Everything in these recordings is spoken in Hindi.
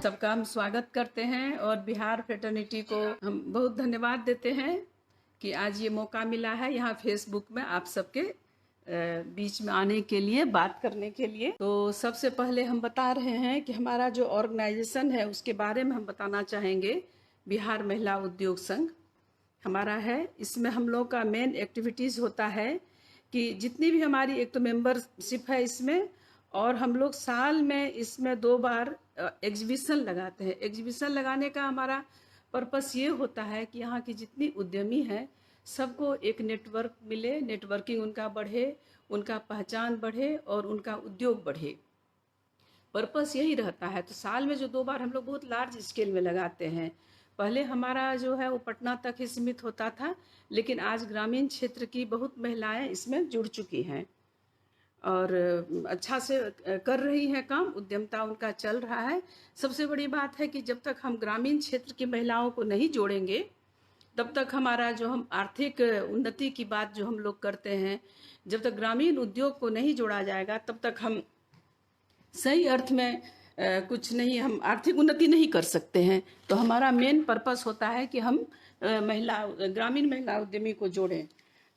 सबका हम स्वागत करते हैं और बिहार फ्रेटर्निटी को हम बहुत धन्यवाद देते हैं कि आज ये मौका मिला है यहाँ फेसबुक में आप सबके बीच में आने के लिए, बात करने के लिए। तो सबसे पहले हम बता रहे हैं कि हमारा जो ऑर्गेनाइजेशन है उसके बारे में हम बताना चाहेंगे। बिहार महिला उद्योग संघ हमारा है। इसमें हम लोग का मेन एक्टिविटीज़ होता है कि जितनी भी हमारी एक तो मेंबरशिप है इसमें, और हम लोग साल में इसमें 2 बार एग्जीबिशन लगाते हैं। एग्जीबिशन लगाने का हमारा पर्पस ये होता है कि यहाँ की जितनी उद्यमी हैं सबको एक नेटवर्क मिले, नेटवर्किंग उनका बढ़े, उनका पहचान बढ़े और उनका उद्योग बढ़े। पर्पस यही रहता है। तो साल में जो 2 बार हम लोग बहुत लार्ज स्केल में लगाते हैं। पहले हमारा जो है वो पटना तक ही सीमित होता था, लेकिन आज ग्रामीण क्षेत्र की बहुत महिलाएं इसमें जुड़ चुकी हैं और अच्छा से कर रही हैं काम, उद्यमता उनका चल रहा है। सबसे बड़ी बात है कि जब तक हम ग्रामीण क्षेत्र की महिलाओं को नहीं जोड़ेंगे तब तक हमारा जो हम आर्थिक उन्नति की बात जो हम लोग करते हैं, जब तक ग्रामीण उद्योग को नहीं जोड़ा जाएगा तब तक हम सही अर्थ में कुछ नहीं, हम आर्थिक उन्नति नहीं कर सकते हैं। तो हमारा मेन पर्पस होता है कि हम ग्रामीण महिला उद्यमी को जोड़ें।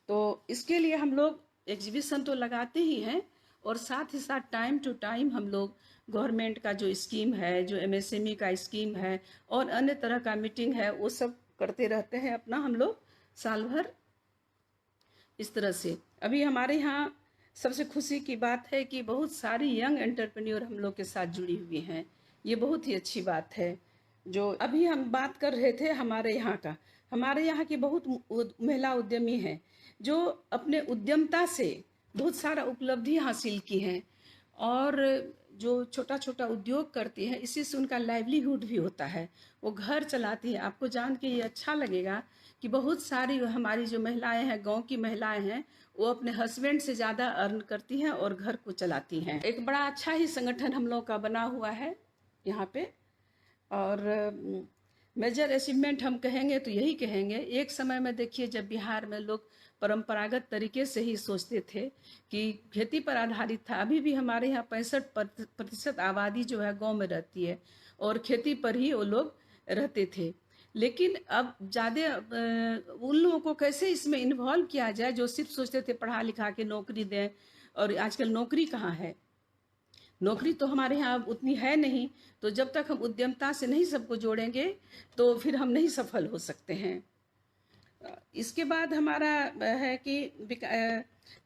तो इसके लिए हम लोग एग्जीबिशन तो लगाते ही हैं और साथ ही साथ टाइम टू टाइम हम लोग गवर्नमेंट का जो स्कीम है, जो एमएसएमई का स्कीम है और अन्य तरह का मीटिंग है, वो सब करते रहते हैं अपना हम लोग साल भर। इस तरह से अभी हमारे यहाँ सबसे खुशी की बात है कि बहुत सारी यंग एंटरप्रेन्योर हम लोग के साथ जुड़ी हुई हैं। ये बहुत ही अच्छी बात है। जो अभी हम बात कर रहे थे हमारे यहाँ की बहुत महिला उद्यमी हैं जो अपने उद्यमता से बहुत सारा उपलब्धि हासिल की हैं और जो छोटा छोटा उद्योग करती हैं, इसी से उनका लाइवलीहुड भी होता है, वो घर चलाती है। आपको जान के ये अच्छा लगेगा कि बहुत सारी हमारी जो महिलाएं हैं, गांव की महिलाएं हैं, वो अपने हस्बैंड से ज़्यादा अर्न करती हैं और घर को चलाती हैं। एक बड़ा अच्छा ही संगठन हम लोग का बना हुआ है यहाँ पे। और मेजर अचीवमेंट हम कहेंगे तो यही कहेंगे, एक समय में देखिए जब बिहार में लोग परंपरागत तरीके से ही सोचते थे कि खेती पर आधारित था। अभी भी हमारे यहाँ 65% आबादी जो है गांव में रहती है और खेती पर ही वो लोग रहते थे। लेकिन अब ज़्यादा उन लोगों को कैसे इसमें इन्वॉल्व किया जाए जो सिर्फ सोचते थे पढ़ा लिखा के नौकरी दें, और आजकल नौकरी कहाँ है, नौकरी तो हमारे यहाँ उतनी है नहीं। तो जब तक हम उद्यमता से नहीं सबको जोड़ेंगे तो फिर हम नहीं सफल हो सकते हैं। इसके बाद हमारा है कि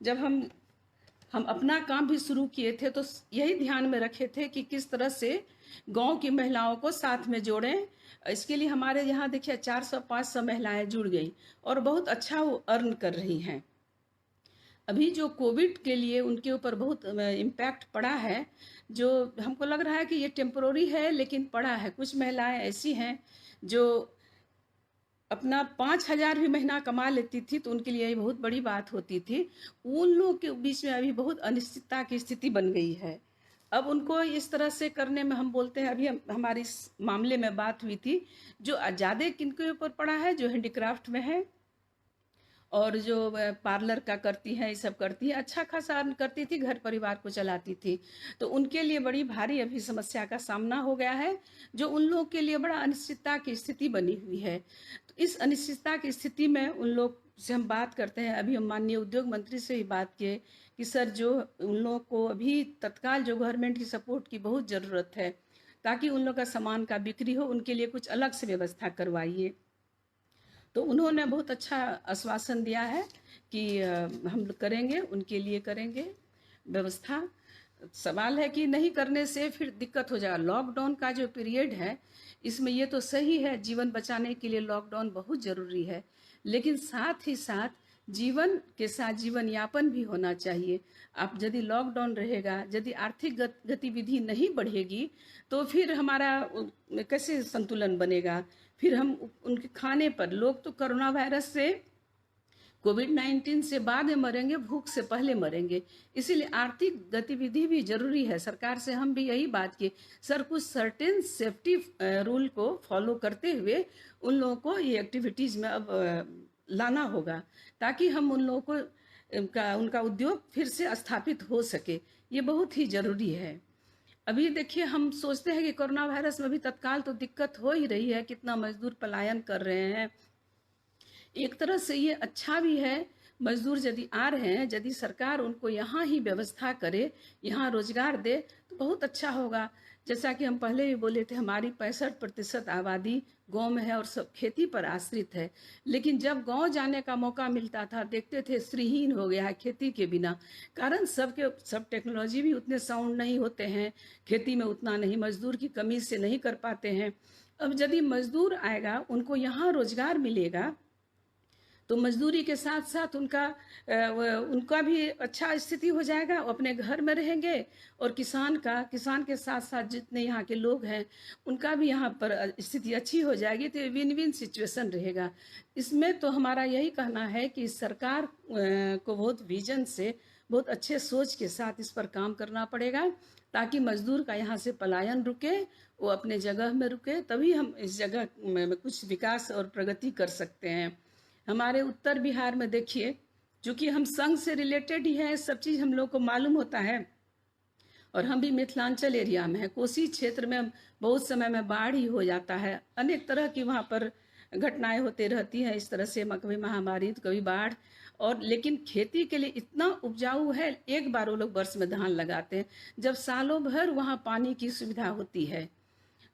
जब हम अपना काम भी शुरू किए थे तो यही ध्यान में रखे थे कि किस तरह से गांव की महिलाओं को साथ में जोड़ें। इसके लिए हमारे यहाँ देखिए 400-500 महिलाएं जुड़ गई और बहुत अच्छा वो अर्न कर रही हैं। अभी जो कोविड के लिए उनके ऊपर बहुत इम्पैक्ट पड़ा है, जो हमको लग रहा है कि ये टेम्पोररी है, लेकिन पड़ा है। कुछ महिलाएं ऐसी हैं जो अपना 5,000 भी महीना कमा लेती थी तो उनके लिए ये बहुत बड़ी बात होती थी। उन लोगों के बीच में अभी बहुत अनिश्चितता की स्थिति बन गई है। अब उनको इस तरह से करने में हम बोलते हैं, अभी हमारी इस मामले में बात हुई थी, जो ज़्यादा किनके ऊपर पड़ा है, जो हैंडीक्राफ्ट में है और जो पार्लर का करती हैं, ये सब करती है, अच्छा खासा अर्न करती थी, घर परिवार को चलाती थी। तो उनके लिए बड़ी भारी अभी समस्या का सामना हो गया है, जो उन लोगों के लिए बड़ा अनिश्चितता की स्थिति बनी हुई है। तो इस अनिश्चितता की स्थिति में उन लोग से हम बात करते हैं। अभी हम माननीय उद्योग मंत्री से भी बात किए कि सर, जो उन लोगों को अभी तत्काल जो गवर्नमेंट की सपोर्ट की बहुत ज़रूरत है ताकि उन लोग का सामान का बिक्री हो, उनके लिए कुछ अलग से व्यवस्था करवाइए। तो उन्होंने बहुत अच्छा आश्वासन दिया है कि हम करेंगे, उनके लिए करेंगे व्यवस्था। सवाल है कि नहीं करने से फिर दिक्कत हो जाएगा। लॉकडाउन का जो पीरियड है, इसमें ये तो सही है, जीवन बचाने के लिए लॉकडाउन बहुत ज़रूरी है, लेकिन साथ ही साथ जीवन के साथ जीवन यापन भी होना चाहिए। आप यदि लॉकडाउन रहेगा, यदि आर्थिक गतिविधि नहीं बढ़ेगी तो फिर हमारा कैसे संतुलन बनेगा। फिर हम उनके खाने पर, लोग तो कोरोना वायरस से, कोविड-19 से बाद में मरेंगे, भूख से पहले मरेंगे। इसीलिए आर्थिक गतिविधि भी जरूरी है। सरकार से हम भी यही बात की, सर कुछ सर्टेन सेफ्टी रूल को फॉलो करते हुए उन लोगों को ये एक्टिविटीज़ में अब लाना होगा ताकि हम उन लोगों को उनका उद्योग फिर से स्थापित हो सके। ये बहुत ही ज़रूरी है। अभी देखिए, हम सोचते हैं कि कोरोना वायरस में भी तत्काल तो दिक्कत हो ही रही है, कितना मजदूर पलायन कर रहे हैं। एक तरह से ये अच्छा भी है, मजदूर यदि आ रहे हैं, यदि सरकार उनको यहाँ ही व्यवस्था करे, यहाँ रोजगार दे तो बहुत अच्छा होगा। जैसा कि हम पहले भी बोले थे, हमारी 65% आबादी गांव में है और सब खेती पर आश्रित है। लेकिन जब गांव जाने का मौका मिलता था, देखते थे श्रीहीन हो गया है खेती के बिना। कारण सब टेक्नोलॉजी भी उतने साउंड नहीं होते हैं, खेती में उतना नहीं, मजदूर की कमी से नहीं कर पाते हैं। अब यदि मजदूर आएगा, उनको यहाँ रोजगार मिलेगा, तो मजदूरी के साथ साथ उनका भी अच्छा स्थिति हो जाएगा, वो अपने घर में रहेंगे। और किसान के साथ साथ जितने यहाँ के लोग हैं, उनका भी यहाँ पर स्थिति अच्छी हो जाएगी। तो विन विन सिचुएशन रहेगा। इसमें तो हमारा यही कहना है कि सरकार को बहुत विजन से, बहुत अच्छे सोच के साथ इस पर काम करना पड़ेगा, ताकि मजदूर का यहाँ से पलायन रुके, वो अपने जगह में रुके, तभी हम इस जगह में कुछ विकास और प्रगति कर सकते हैं। हमारे उत्तर बिहार में देखिए, चूंकि हम संघ से रिलेटेड ही है, सब चीज़ हम लोग को मालूम होता है, और हम भी मिथिलांचल एरिया में है। कोसी क्षेत्र में बहुत समय में बाढ़ ही हो जाता है, अनेक तरह की वहाँ पर घटनाएं होती रहती हैं इस तरह से, कभी महामारी तो कभी बाढ़। और लेकिन खेती के लिए इतना उपजाऊ है, एक बार वो लोग वर्ष में धान लगाते हैं, जब सालों भर वहाँ पानी की सुविधा होती है।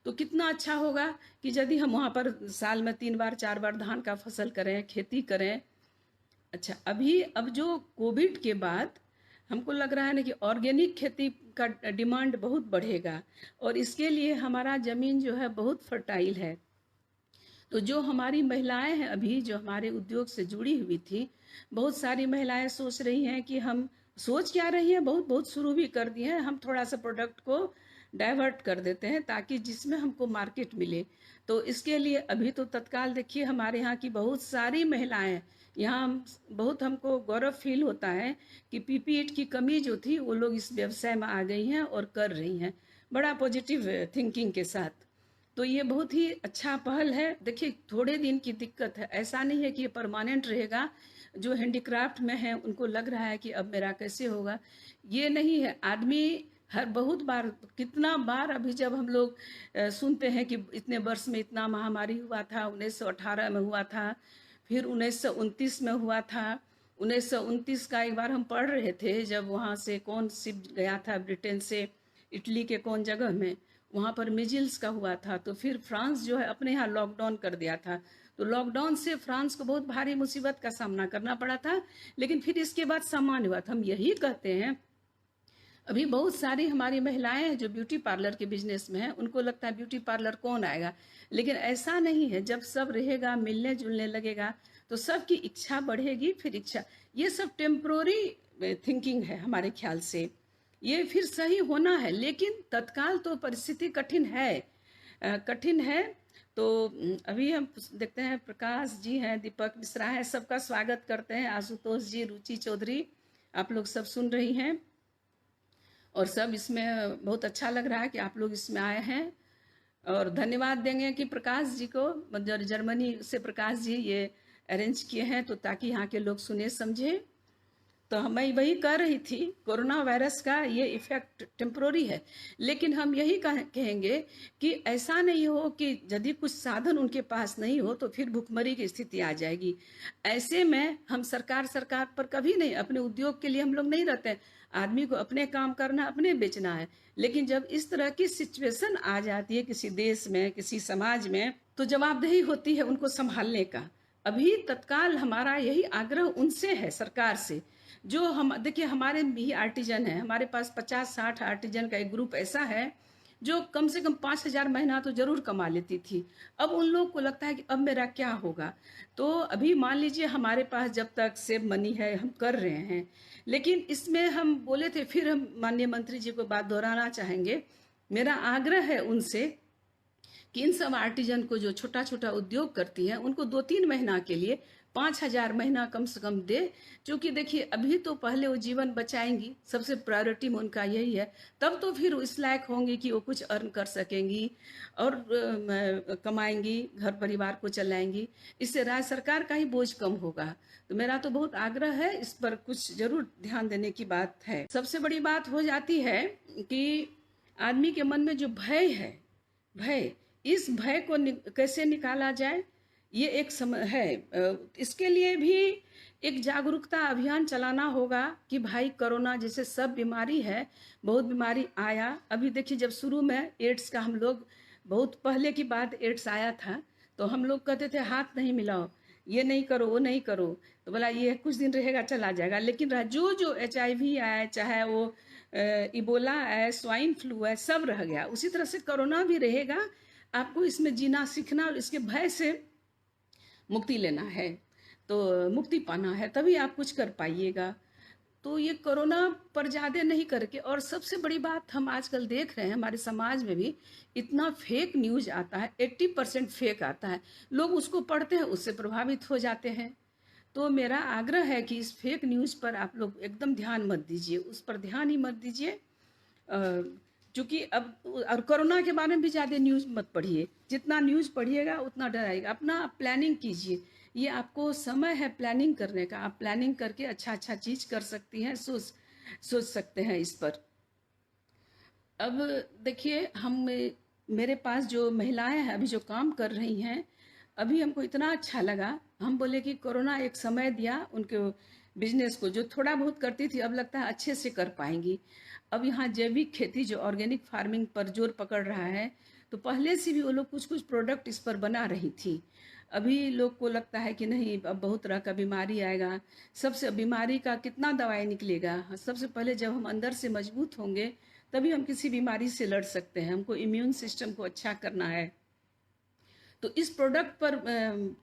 तो कितना अच्छा होगा कि यदि हम वहाँ पर साल में 3 बार 4 बार धान का फसल करें, खेती करें। अच्छा, अब जो कोविड के बाद हमको लग रहा है ना कि ऑर्गेनिक खेती का डिमांड बहुत बढ़ेगा, और इसके लिए हमारा ज़मीन जो है बहुत फर्टाइल है। तो जो हमारी महिलाएं हैं, अभी जो हमारे उद्योग से जुड़ी हुई थी, बहुत सारी महिलाएं सोच रही हैं कि हम सोच क्या रही हैं, बहुत बहुत शुरू भी कर दिए हैं, हम थोड़ा सा प्रोडक्ट को डाइवर्ट कर देते हैं ताकि जिसमें हमको मार्केट मिले। तो इसके लिए अभी तो तत्काल देखिए, हमारे यहाँ की बहुत सारी महिलाएं यहाँ, बहुत हमको गौरव फील होता है कि पीपीईट की कमी जो थी, वो लोग इस व्यवसाय में आ गई हैं और कर रही हैं बड़ा पॉजिटिव थिंकिंग के साथ। तो ये बहुत ही अच्छा पहल है। देखिए, थोड़े दिन की दिक्कत है, ऐसा नहीं है कि ये परमानेंट रहेगा। जो हैंडीक्राफ्ट में है उनको लग रहा है कि अब मेरा कैसे होगा, ये नहीं है। आदमी हर बहुत बार, कितना बार अभी जब हम लोग सुनते हैं कि इतने वर्ष में इतना महामारी हुआ था, 1918 में हुआ था, फिर 1929 में हुआ था। 1929 का एक बार हम पढ़ रहे थे, जब वहाँ से कौन शिप गया था ब्रिटेन से, इटली के कौन जगह में, वहाँ पर मिजिल्स का हुआ था। तो फिर फ्रांस जो है अपने यहाँ लॉकडाउन कर दिया था। तो लॉकडाउन से फ्रांस को बहुत भारी मुसीबत का सामना करना पड़ा था, लेकिन फिर इसके बाद सामान्य हुआ था। हम यही कहते हैं, अभी बहुत सारी हमारी महिलाएं हैं जो ब्यूटी पार्लर के बिजनेस में हैं, उनको लगता है ब्यूटी पार्लर कौन आएगा, लेकिन ऐसा नहीं है। जब सब रहेगा, मिलने जुलने लगेगा, तो सबकी इच्छा बढ़ेगी। फिर इच्छा, ये सब टेम्प्रोरी थिंकिंग है हमारे ख्याल से, ये फिर सही होना है। लेकिन तत्काल तो परिस्थिति कठिन है, कठिन है। तो अभी हम देखते हैं, प्रकाश जी हैं, दीपक मिश्रा है, सबका स्वागत करते हैं। आशुतोष जी, रुचि चौधरी, आप लोग सब सुन रही हैं, और सब इसमें बहुत अच्छा लग रहा है कि आप लोग इसमें आए हैं। और धन्यवाद देंगे कि प्रकाश जी को, जर्मनी से प्रकाश जी ये अरेंज किए हैं, तो ताकि यहाँ के लोग सुने समझे। तो मैं वही कह रही थी, कोरोना वायरस का ये इफेक्ट टेम्प्रोरी है, लेकिन हम यही कहेंगे कि ऐसा नहीं हो कि यदि कुछ साधन उनके पास नहीं हो तो फिर भुखमरी की स्थिति आ जाएगी। ऐसे में हम सरकार पर कभी नहीं, अपने उद्योग के लिए हम लोग नहीं रहते हैं। आदमी को अपने काम करना, अपने बेचना है। लेकिन जब इस तरह की सिचुएशन आ जाती है किसी देश में, किसी समाज में, तो जवाबदेही होती है उनको संभालने का। अभी तत्काल हमारा यही आग्रह उनसे है, सरकार से। जो हम देखिए, हमारे भी आर्टिजन है, हमारे पास 50-60 आर्टिजन का एक ग्रुप ऐसा है जो कम से कम 5,000 महीना तो जरूर कमा लेती थी। अब उन लोग को लगता है कि अब मेरा क्या होगा। तो अभी मान लीजिए, हमारे पास जब तक सेव मनी है, हम कर रहे हैं। लेकिन इसमें हम बोले थे, फिर हम माननीय मंत्री जी को बात दोहराना चाहेंगे। मेरा आग्रह है उनसे कि इन सब आर्टिजन को, जो छोटा छोटा उद्योग करती हैं, उनको 2-3 महीना के लिए 5,000 महीना कम से कम दे। क्योंकि देखिए, अभी तो पहले वो जीवन बचाएंगी, सबसे प्रायोरिटी में उनका यही है। तब तो फिर इस लायक होंगी कि वो कुछ अर्न कर सकेंगी और कमाएंगी, घर परिवार को चलाएंगी। इससे राज्य सरकार का ही बोझ कम होगा। तो मेरा तो बहुत आग्रह है, इस पर कुछ जरूर ध्यान देने की बात है। सबसे बड़ी बात हो जाती है कि आदमी के मन में जो भय है, भय, इस भय को कैसे निकाला जाए, ये एक समय है। इसके लिए भी एक जागरूकता अभियान चलाना होगा कि भाई कोरोना जैसे सब बीमारी है, बहुत बीमारी आया। अभी देखिए, जब शुरू में एड्स का, हम लोग बहुत पहले की बात, एड्स आया था तो हम लोग कहते थे हाथ नहीं मिलाओ, ये नहीं करो, वो नहीं करो, तो बोला ये कुछ दिन रहेगा चला जाएगा। लेकिन जो HIV आया, चाहे वो इबोला है, स्वाइन फ्लू है, सब रह गया। उसी तरह से कोरोना भी रहेगा। आपको इसमें जीना सीखना और इसके भय से मुक्ति लेना है, तो मुक्ति पाना है, तभी आप कुछ कर पाइएगा। तो ये कोरोना पर ज़्यादा नहीं करके, और सबसे बड़ी बात हम आजकल देख रहे हैं हमारे समाज में भी इतना फेक न्यूज़ आता है, 80% फेक आता है। लोग उसको पढ़ते हैं, उससे प्रभावित हो जाते हैं। तो मेरा आग्रह है कि इस फेक न्यूज़ पर आप लोग एकदम ध्यान मत दीजिए, उस पर ध्यान ही मत दीजिए। चूँकि अब और कोरोना के बारे में भी ज़्यादा न्यूज़ मत पढ़िए, जितना न्यूज़ पढ़िएगा उतना डर आएगा। अपना प्लानिंग कीजिए, ये आपको समय है प्लानिंग करने का। आप प्लानिंग करके अच्छा चीज़ कर सकती हैं, सोच सकते हैं इस पर। अब देखिए, मेरे पास जो महिलाएं हैं अभी जो काम कर रही हैं, अभी हमको इतना अच्छा लगा। हम बोले कि कोरोना एक समय दिया उनके बिजनेस को, जो थोड़ा बहुत करती थी अब लगता है अच्छे से कर पाएंगी। अब यहाँ जैविक खेती, जो ऑर्गेनिक फार्मिंग पर जोर पकड़ रहा है, तो पहले से भी वो लोग कुछ प्रोडक्ट इस पर बना रही थी। अभी लोग को लगता है कि नहीं, अब बहुत तरह का बीमारी आएगा, सबसे बीमारी का कितना दवाई निकलेगा। सबसे पहले जब हम अंदर से मजबूत होंगे तभी हम किसी बीमारी से लड़ सकते हैं। हमको इम्यून सिस्टम को अच्छा करना है। तो इस प्रोडक्ट पर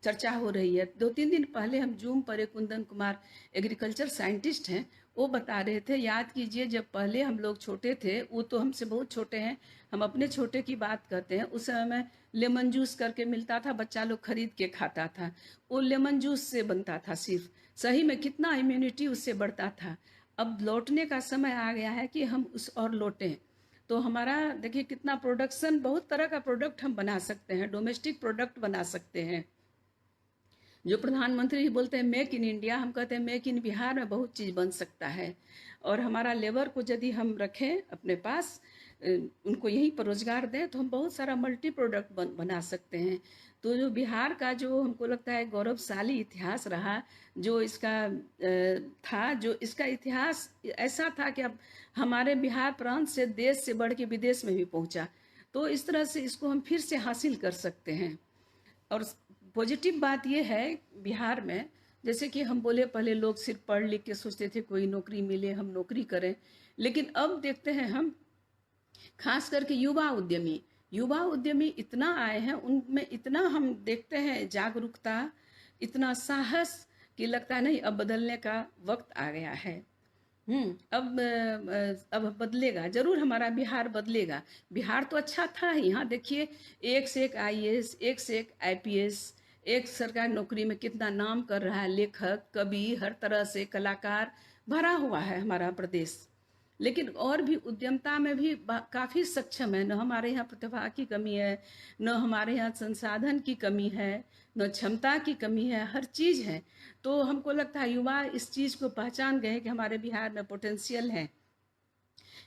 चर्चा हो रही है। 2-3 दिन पहले हम जूम पर एक कुंदन कुमार एग्रीकल्चर साइंटिस्ट हैं, वो बता रहे थे, याद कीजिए जब पहले हम लोग छोटे थे, वो तो हमसे बहुत छोटे हैं, हम अपने छोटे की बात करते हैं, उस समय में लेमन जूस करके मिलता था, बच्चा लोग खरीद के खाता था। वो लेमन जूस से बनता था सिर्फ, सही में कितना इम्यूनिटी उससे बढ़ता था। अब लौटने का समय आ गया है कि हम उस और लौटें। तो हमारा देखिए कितना प्रोडक्शन, बहुत तरह का प्रोडक्ट हम बना सकते हैं, डोमेस्टिक प्रोडक्ट बना सकते हैं। जो प्रधानमंत्री बोलते हैं मेक इन इंडिया, हम कहते हैं मेक इन बिहार में बहुत चीज़ बन सकता है। और हमारा लेबर को यदि हम रखें अपने पास, उनको यहीं पर रोजगार दें, तो हम बहुत सारा मल्टी प्रोडक्ट बना सकते हैं। तो जो बिहार का, जो हमको लगता है गौरवशाली इतिहास रहा, जो इसका था, जो इसका इतिहास ऐसा था कि अब हमारे बिहार प्रांत से देश से बढ़ के विदेश में भी पहुंचा। तो इस तरह से इसको हम फिर से हासिल कर सकते हैं। और पॉजिटिव बात यह है बिहार में, जैसे कि हम बोले पहले लोग सिर्फ पढ़ लिख के सोचते थे कोई नौकरी मिले हम नौकरी करें, लेकिन अब देखते हैं हम, खास करके युवा उद्यमी इतना आए हैं, उनमें इतना हम देखते हैं जागरूकता, इतना साहस कि लगता है नहीं, अब बदलने का वक्त आ गया है। अब बदलेगा जरूर, हमारा बिहार बदलेगा। बिहार तो अच्छा था, यहाँ देखिए एक से एक IAS, एक से एक IPS, एक सरकारी नौकरी में कितना नाम कर रहा है, लेखक, कवि, हर तरह से कलाकार भरा हुआ है हमारा प्रदेश। लेकिन और भी उद्यमता में भी काफ़ी सक्षम है। न हमारे यहाँ प्रतिभा की कमी है, न हमारे यहाँ संसाधन की कमी है, न क्षमता की कमी है, हर चीज़ है। तो हमको लगता है युवा इस चीज़ को पहचान गए कि हमारे बिहार में पोटेंशियल है।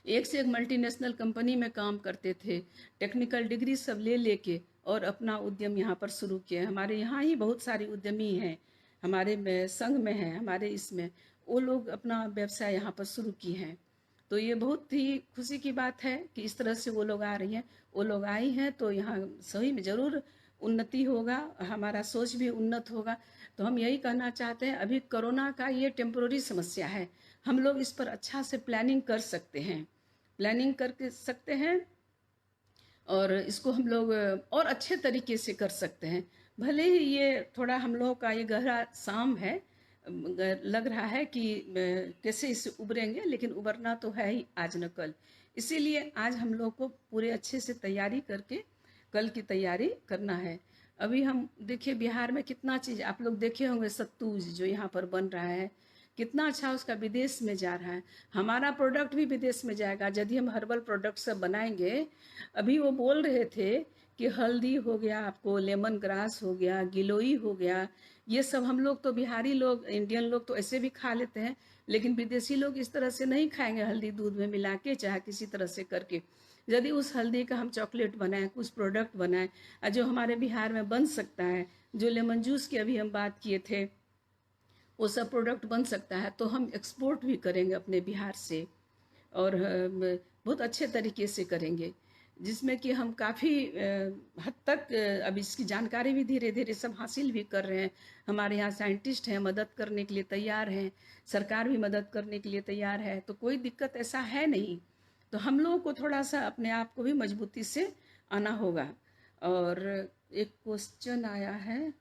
एक से एक मल्टीनेशनल कंपनी में काम करते थे, टेक्निकल डिग्री सब ले लेके और अपना उद्यम यहाँ पर शुरू किए। हमारे यहाँ ही बहुत सारे उद्यमी हैं, हमारे संघ में हैं, हमारे इसमें, वो लोग अपना व्यवसाय यहाँ पर शुरू किए हैं। तो ये बहुत ही खुशी की बात है कि इस तरह से वो लोग आ रही हैं, वो लोग आई हैं, तो यहाँ सही में ज़रूर उन्नति होगा, हमारा सोच भी उन्नत होगा। तो हम यही कहना चाहते हैं, अभी कोरोना का ये टेम्पोररी समस्या है, हम लोग इस पर अच्छा से प्लानिंग कर सकते हैं, प्लानिंग करके सकते हैं, और इसको हम लोग और अच्छे तरीके से कर सकते हैं। भले ही ये थोड़ा हम लोगों का ये गहरा शाम है, लग रहा है कि कैसे इससे उबरेंगे, लेकिन उबरना तो है ही आज न कल। इसीलिए आज हम लोग को पूरे अच्छे से तैयारी करके कल की तैयारी करना है। अभी हम देखिए बिहार में कितना चीज़ आप लोग देखे होंगे, सत्तू जो यहाँ पर बन रहा है, कितना अच्छा उसका विदेश में जा रहा है। हमारा प्रोडक्ट भी विदेश में जाएगा यदि हम हर्बल प्रोडक्ट सब बनाएंगे। अभी वो बोल रहे थे कि हल्दी हो गया, आपको लेमन ग्रास हो गया, गिलोई हो गया, ये सब हम लोग तो बिहारी लोग, इंडियन लोग तो ऐसे भी खा लेते हैं, लेकिन विदेशी लोग इस तरह से नहीं खाएंगे, हल्दी दूध में मिला के चाहे किसी तरह से करके। यदि उस हल्दी का हम चॉकलेट बनाएं, कुछ प्रोडक्ट बनाएं, जो हमारे बिहार में बन सकता है, जो लेमन जूस की अभी हम बात किए थे, वो सब प्रोडक्ट बन सकता है, तो हम एक्सपोर्ट भी करेंगे अपने बिहार से, और बहुत अच्छे तरीके से करेंगे, जिसमें कि हम काफ़ी हद तक अब इसकी जानकारी भी धीरे धीरे सब हासिल भी कर रहे हैं। हमारे यहाँ साइंटिस्ट हैं, मदद करने के लिए तैयार हैं, सरकार भी मदद करने के लिए तैयार है, तो कोई दिक्कत ऐसा है नहीं। तो हम लोगों को थोड़ा सा अपने आप को भी मजबूती से आना होगा। और एक क्वेश्चन आया है,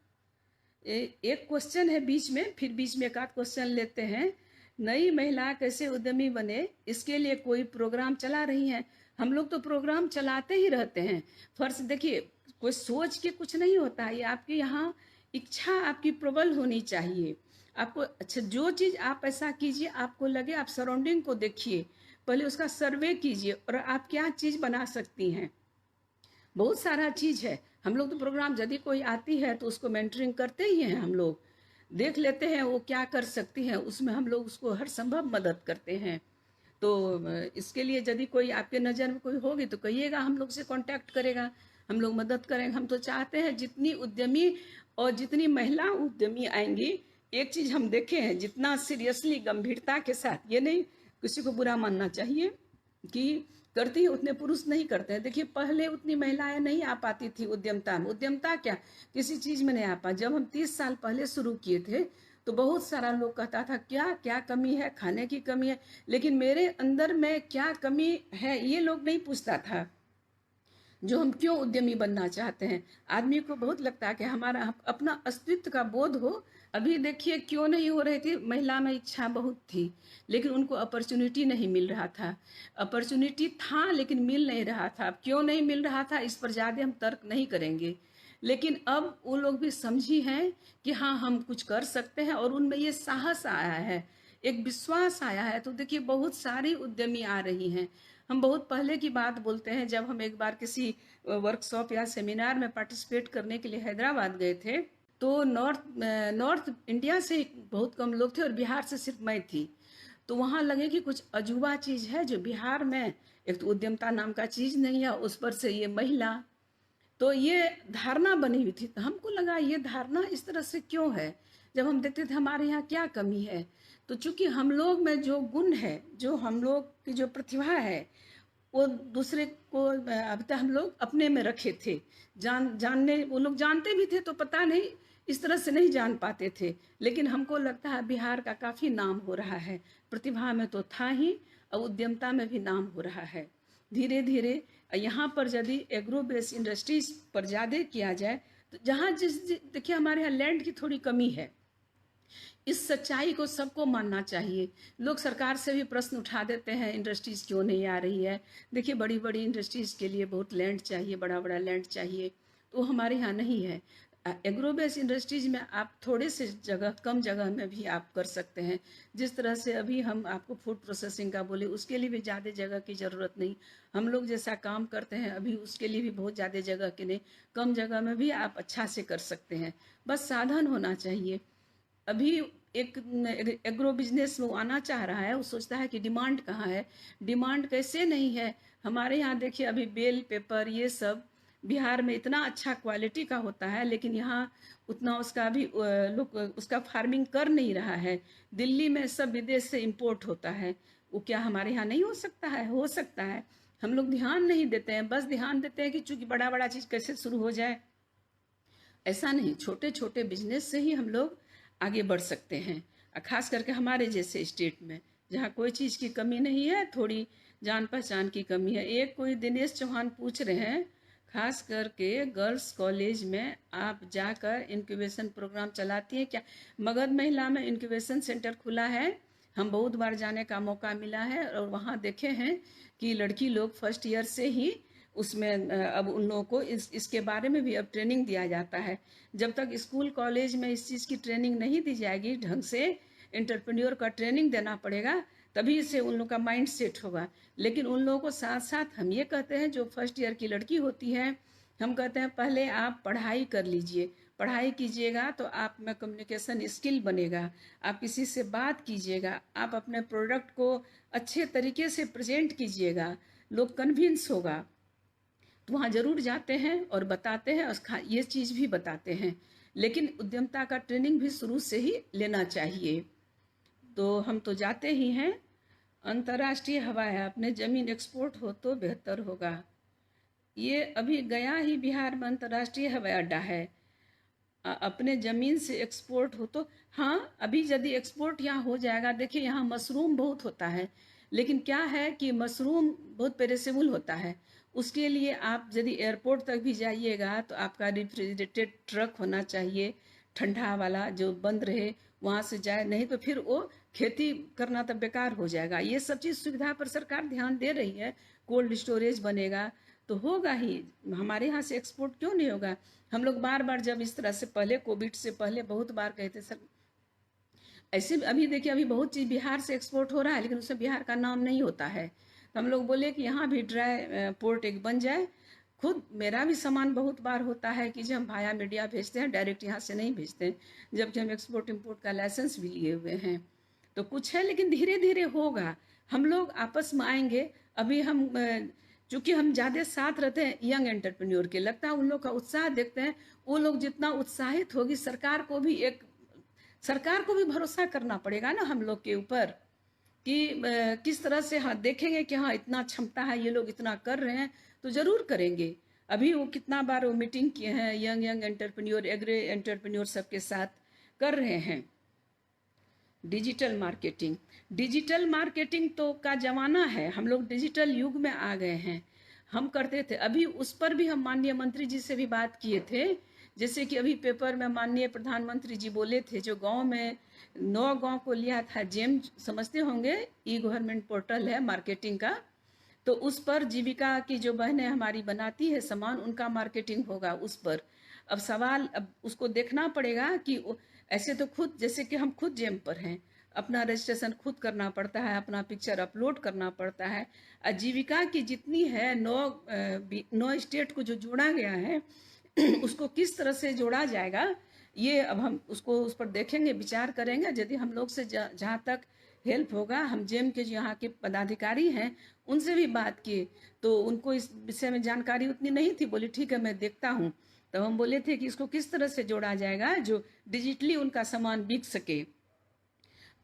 एक क्वेश्चन है बीच में, फिर बीच में एक आध क्वेश्चन लेते हैं। नई महिला कैसे उद्यमी बने, इसके लिए कोई प्रोग्राम चला रही हैं? हम लोग तो प्रोग्राम चलाते ही रहते हैं। फर्ज देखिए, कोई सोच के कुछ नहीं होता है, ये आपके यहाँ इच्छा आपकी प्रबल होनी चाहिए। आपको अच्छा जो चीज़ आप ऐसा कीजिए, आपको लगे, आप सराउंडिंग को देखिए, पहले उसका सर्वे कीजिए और आप क्या चीज़ बना सकती हैं। बहुत सारा चीज़ है। हम लोग तो प्रोग्राम यदि कोई आती है तो उसको मेंटरिंग करते ही हैं, हम लोग देख लेते हैं वो क्या कर सकती हैं, उसमें हम लोग उसको हर संभव मदद करते हैं। तो इसके लिए यदि कोई आपके नज़र में कोई होगी तो कहिएगा, हम लोग से कांटेक्ट करेगा, हम लोग मदद करेंगे। हम तो चाहते हैं जितनी उद्यमी और जितनी महिला उद्यमी आएंगी, एक चीज़ हम देखे हैं, जितना सीरियसली गंभीरता के साथ, ये नहीं किसी को बुरा मानना चाहिए कि करती है, उतने पुरुष नहीं करते हैं। देखिए, पहले उतनी महिलाएं नहीं आ पाती थी उद्यमता में। उद्यमता क्या, किसी चीज़ में नहीं आ पा। जब हम 30 साल पहले शुरू किए थे तो बहुत सारा लोग कहता था क्या क्या कमी है, खाने की कमी है, लेकिन मेरे अंदर में क्या कमी है ये लोग नहीं पूछता था, जो हम क्यों उद्यमी बनना चाहते हैं। आदमी को बहुत लगता है कि हमारा अपना अस्तित्व का बोध हो। अभी देखिए क्यों नहीं हो रही थी, महिला में इच्छा बहुत थी, लेकिन उनको अपॉर्चुनिटी नहीं मिल रहा था। अपॉर्चुनिटी था लेकिन मिल नहीं रहा था। अब क्यों नहीं मिल रहा था, इस पर ज़्यादा हम तर्क नहीं करेंगे, लेकिन अब वो लोग भी समझी हैं कि हाँ हम कुछ कर सकते हैं, और उनमें ये साहस आया है, एक विश्वास आया है। तो देखिए बहुत सारी उद्यमी आ रही हैं। हम बहुत पहले की बात बोलते हैं, जब हम एक बार किसी वर्कशॉप या सेमिनार में पार्टिसिपेट करने के लिए हैदराबाद गए थे, तो नॉर्थ इंडिया से बहुत कम लोग थे और बिहार से सिर्फ मैं थी। तो वहाँ लगे कि कुछ अजूबा चीज़ है जो बिहार में, एक तो उद्यमता नाम का चीज़ नहीं है, उस पर से ये महिला, तो ये धारणा बनी हुई थी। तो हमको लगा ये धारणा इस तरह से क्यों है, जब हम देखते थे हमारे यहाँ क्या कमी है। तो चूंकि हम लोग में जो गुण है, जो हम लोग की जो प्रतिभा है, वो दूसरे को अभी तक हम लोग अपने में रखे थे। जानने वो लोग जानते भी थे, तो पता नहीं इस तरह से नहीं जान पाते थे। लेकिन हमको लगता है बिहार का काफ़ी नाम हो रहा है, प्रतिभा में तो था ही, और उद्यमता में भी नाम हो रहा है। धीरे धीरे यहाँ पर यदि एग्रो बेस्ड इंडस्ट्रीज पर ज़्यादा किया जाए, तो जहाँ देखिए हमारे यहाँ लैंड की थोड़ी कमी है, इस सच्चाई को सबको मानना चाहिए। लोग सरकार से भी प्रश्न उठा देते हैं, इंडस्ट्रीज़ क्यों नहीं आ रही है। देखिए बड़ी बड़ी इंडस्ट्रीज़ के लिए बहुत लैंड चाहिए, बड़ा बड़ा लैंड चाहिए, तो हमारे यहाँ नहीं है। एग्रो बेस्ड इंडस्ट्रीज में आप थोड़े से जगह, कम जगह में भी आप कर सकते हैं। जिस तरह से अभी हम आपको फूड प्रोसेसिंग का बोले, उसके लिए भी ज़्यादा जगह की ज़रूरत नहीं। हम लोग जैसा काम करते हैं अभी, उसके लिए भी बहुत ज़्यादा जगह की नहीं, कम जगह में भी आप अच्छा से कर सकते हैं, बस साधन होना चाहिए। अभी एक एग्रो बिजनेस में वो आना चाह रहा है, वो सोचता है कि डिमांड कहाँ है। डिमांड कैसे नहीं है, हमारे यहाँ देखिए अभी बेल पेपर ये सब बिहार में इतना अच्छा क्वालिटी का होता है, लेकिन यहाँ उतना उसका भी लोग उसका फार्मिंग कर नहीं रहा है। दिल्ली में सब विदेश से इंपोर्ट होता है, वो क्या हमारे यहाँ नहीं हो सकता है? हो सकता है। हम लोग ध्यान नहीं देते हैं, बस ध्यान देते हैं कि चूंकि बड़ा बड़ा चीज़ कैसे शुरू हो जाए। ऐसा नहीं, छोटे छोटे बिजनेस से ही हम लोग आगे बढ़ सकते हैं। खास करके हमारे जैसे स्टेट में, जहाँ कोई चीज़ की कमी नहीं है, थोड़ी जान पहचान की कमी है। एक कोई दिनेश चौहान पूछ रहे हैं, खास करके गर्ल्स कॉलेज में आप जाकर इंक्यूबेशन प्रोग्राम चलाती हैं क्या? मगध महिला में इंक्यूबेशन सेंटर खुला है, हम बहुत बार जाने का मौका मिला है, और वहाँ देखे हैं कि लड़की लोग फर्स्ट ईयर से ही उसमें अब उन लोगों को इसके बारे में भी अब ट्रेनिंग दिया जाता है। जब तक स्कूल कॉलेज में इस चीज़ की ट्रेनिंग नहीं दी जाएगी, ढंग से एंटरप्रेन्योर का ट्रेनिंग देना पड़ेगा, तभी से उन लोगों का माइंड सेट होगा। लेकिन उन लोगों को साथ साथ हम ये कहते हैं, जो फर्स्ट ईयर की लड़की होती है, हम कहते हैं पहले आप पढ़ाई कर लीजिए। पढ़ाई कीजिएगा तो आप में कम्युनिकेशन स्किल बनेगा, आप किसी से बात कीजिएगा, आप अपने प्रोडक्ट को अच्छे तरीके से प्रेजेंट कीजिएगा, लोग कन्विंस होगा, तो वहाँ ज़रूर जाते हैं और बताते हैं और ये चीज़ भी बताते हैं। लेकिन उद्यमता का ट्रेनिंग भी शुरू से ही लेना चाहिए। तो हम तो जाते ही हैं। अंतर्राष्ट्रीय हवा है, अपने ज़मीन एक्सपोर्ट हो तो बेहतर होगा। ये अभी गया ही बिहार में अंतर्राष्ट्रीय हवाई अड्डा है। अपने ज़मीन से एक्सपोर्ट हो तो हाँ, अभी यदि एक्सपोर्ट यहाँ हो जाएगा, देखिए यहाँ मशरूम बहुत होता है, लेकिन क्या है कि मशरूम बहुत पेरिसेबल होता है। उसके लिए आप यदि एयरपोर्ट तक भी जाइएगा तो आपका रेफ्रिजरेटेड ट्रक होना चाहिए, ठंडा वाला, जो बंद रहे, वहाँ से जाए, नहीं तो फिर वो खेती करना तो बेकार हो जाएगा। ये सब चीज़ सुविधा पर सरकार ध्यान दे रही है। कोल्ड स्टोरेज बनेगा तो होगा ही, हमारे यहाँ से एक्सपोर्ट क्यों नहीं होगा। हम लोग बार बार जब इस तरह से पहले कोविड से पहले बहुत बार कहते सर ऐसे, अभी देखिए अभी बहुत चीज़ बिहार से एक्सपोर्ट हो रहा है लेकिन उसमें बिहार का नाम नहीं होता है। तो हम लोग बोले कि यहाँ भी ड्राई पोर्ट एक बन जाए। खुद मेरा भी सामान बहुत बार होता है कि जब हम भाया मीडिया भेजते हैं, डायरेक्ट यहाँ से नहीं भेजते हैं, जबकि हम एक्सपोर्ट इम्पोर्ट का लाइसेंस भी लिए हुए हैं। तो कुछ है लेकिन धीरे धीरे होगा, हम लोग आपस में आएंगे। अभी हम चूँकि हम ज़्यादा साथ रहते हैं यंग एंटरप्रेन्योर के, लगता है उन लोग का उत्साह देखते हैं, वो लोग जितना उत्साहित होगी, सरकार को भी भरोसा करना पड़ेगा ना हम लोग के ऊपर कि किस तरह से हाँ देखेंगे कि हाँ इतना क्षमता है, ये लोग इतना कर रहे हैं तो ज़रूर करेंगे। अभी वो कितना बार वो मीटिंग किए हैं, यंग एंटरप्रेन्योर, एग्री एंटरप्रेन्योर सबके साथ कर रहे हैं। डिजिटल मार्केटिंग तो का ज़माना है, हम लोग डिजिटल युग में आ गए हैं। हम करते थे, अभी उस पर भी हम माननीय मंत्री जी से भी बात किए थे। जैसे कि अभी पेपर में माननीय प्रधानमंत्री जी बोले थे, जो गांव में 9 गांव को लिया था जेम, समझते होंगे, ई गवर्नमेंट पोर्टल है मार्केटिंग का। तो उस पर जीविका की जो बहनें हमारी बनाती है सामान, उनका मार्केटिंग होगा उस पर। अब सवाल, अब उसको देखना पड़ेगा कि ऐसे तो खुद, जैसे कि हम खुद जेम पर हैं, अपना रजिस्ट्रेशन खुद करना पड़ता है, अपना पिक्चर अपलोड करना पड़ता है। आजीविका की जितनी है 9 स्टेट को जो जोड़ा गया है उसको किस तरह से जोड़ा जाएगा, ये अब हम उसको उस पर देखेंगे, विचार करेंगे। यदि हम लोग से जहाँ तक हेल्प होगा, हम जेम के जो यहाँ के पदाधिकारी हैं उनसे भी बात किए तो उनको इस विषय में जानकारी उतनी नहीं थी। बोली ठीक है मैं देखता हूँ। तो हम बोले थे कि इसको किस तरह से जोड़ा जाएगा जो डिजिटली उनका सामान बिक सके।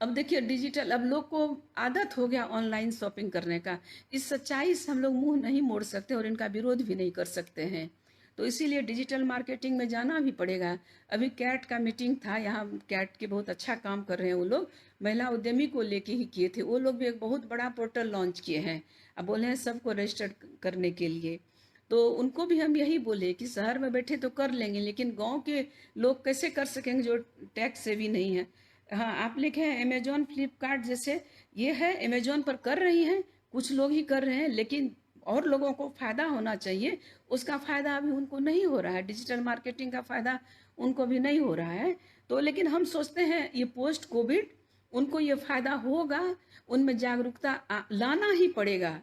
अब देखिए डिजिटल, अब लोग को आदत हो गया ऑनलाइन शॉपिंग करने का। इस सच्चाई से हम लोग मुंह नहीं मोड़ सकते और इनका विरोध भी नहीं कर सकते हैं। तो इसीलिए डिजिटल मार्केटिंग में जाना भी पड़ेगा। अभी कैट का मीटिंग था, यहाँ कैट के बहुत अच्छा काम कर रहे हैं वो लोग, महिला उद्यमी को लेके ही किए थे। वो लोग भी एक बहुत बड़ा पोर्टल लॉन्च किए हैं, अब बोले हैं सबको रजिस्टर्ड करने के लिए। तो उनको भी हम यही बोले कि शहर में बैठे तो कर लेंगे, लेकिन गांव के लोग कैसे कर सकेंगे जो टैक्स से भी नहीं है। हाँ, आप लिखे हैं अमेजोन फ्लिपकार्ट जैसे, ये है अमेजोन पर कर रही हैं, कुछ लोग ही कर रहे हैं, लेकिन और लोगों को फ़ायदा होना चाहिए। उसका फ़ायदा अभी उनको नहीं हो रहा है, डिजिटल मार्केटिंग का फ़ायदा उनको भी नहीं हो रहा है। तो लेकिन हम सोचते हैं ये पोस्ट कोविड उनको ये फ़ायदा होगा, उनमें जागरूकता लाना ही पड़ेगा।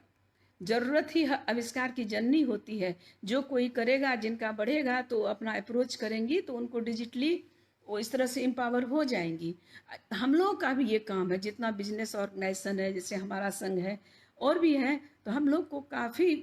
ज़रूरत ही आविष्कार की जननी होती है। जो कोई करेगा, जिनका बढ़ेगा तो अपना अप्रोच करेंगी तो उनको डिजिटली वो इस तरह से एम्पावर हो जाएंगी। हम लोग का भी ये काम है, जितना बिजनेस ऑर्गेनाइजेशन है, जैसे हमारा संघ है और भी है, तो हम लोग को काफ़ी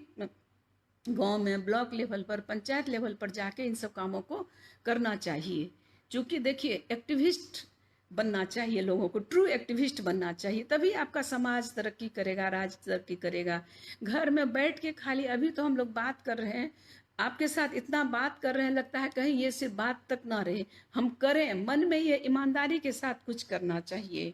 गांव में, ब्लॉक लेवल पर, पंचायत लेवल पर जाके इन सब कामों को करना चाहिए। क्योंकि देखिए एक्टिविस्ट बनना चाहिए, लोगों को ट्रू एक्टिविस्ट बनना चाहिए, तभी आपका समाज तरक्की करेगा, राज्य तरक्की करेगा। घर में बैठ के खाली, अभी तो हम लोग बात कर रहे हैं, आपके साथ इतना बात कर रहे हैं, लगता है कहीं ये सिर्फ बात तक ना रहे, हम करें, मन में ये ईमानदारी के साथ कुछ करना चाहिए।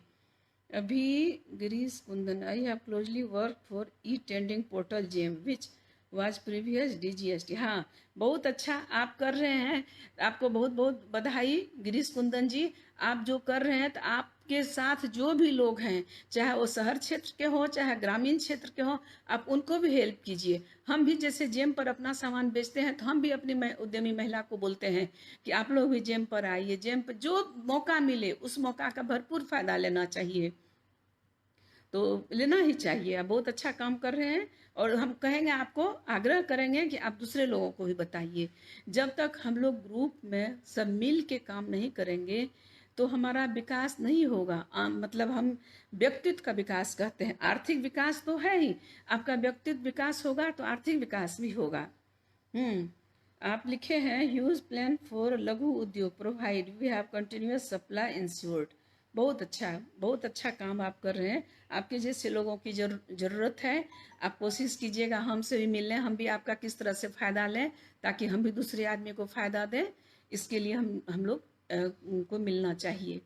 अभी Girish Kundan, I have closely work for e tending portal GeM which was previous DGST। हाँ, बहुत अच्छा आप कर रहे हैं, आपको बहुत बहुत बधाई गिरीश कुंदन जी। आप जो कर रहे हैं, तो आपके साथ जो भी लोग हैं, चाहे वो शहर क्षेत्र के हों चाहे ग्रामीण क्षेत्र के हों, आप उनको भी हेल्प कीजिए। हम भी जैसे जेम पर अपना सामान बेचते हैं तो हम भी अपनी उद्यमी महिला को बोलते हैं कि आप लोग भी जेम पर आइए। जेम पर जो मौका मिले उस मौका का भरपूर फायदा लेना चाहिए, तो लेना ही चाहिए। आप बहुत अच्छा काम कर रहे हैं और हम कहेंगे, आपको आग्रह करेंगे कि आप दूसरे लोगों को भी बताइए। जब तक हम लोग ग्रुप में सब मिल के काम नहीं करेंगे तो हमारा विकास नहीं होगा। मतलब हम व्यक्तित्व का विकास कहते हैं, आर्थिक विकास तो है ही, आपका व्यक्तित्व विकास होगा तो आर्थिक विकास भी होगा। आप लिखे हैं ह्यूज प्लान फॉर लघु उद्योग provide we have continuous supply ensured. बहुत अच्छा काम आप कर रहे हैं। आपके जैसे लोगों की ज़रूरत है। आप कोशिश कीजिएगा हमसे भी मिलने, हम भी आपका किस तरह से फ़ायदा लें ताकि हम भी दूसरे आदमी को फ़ायदा दें। इसके लिए हम लोग को मिलना चाहिए।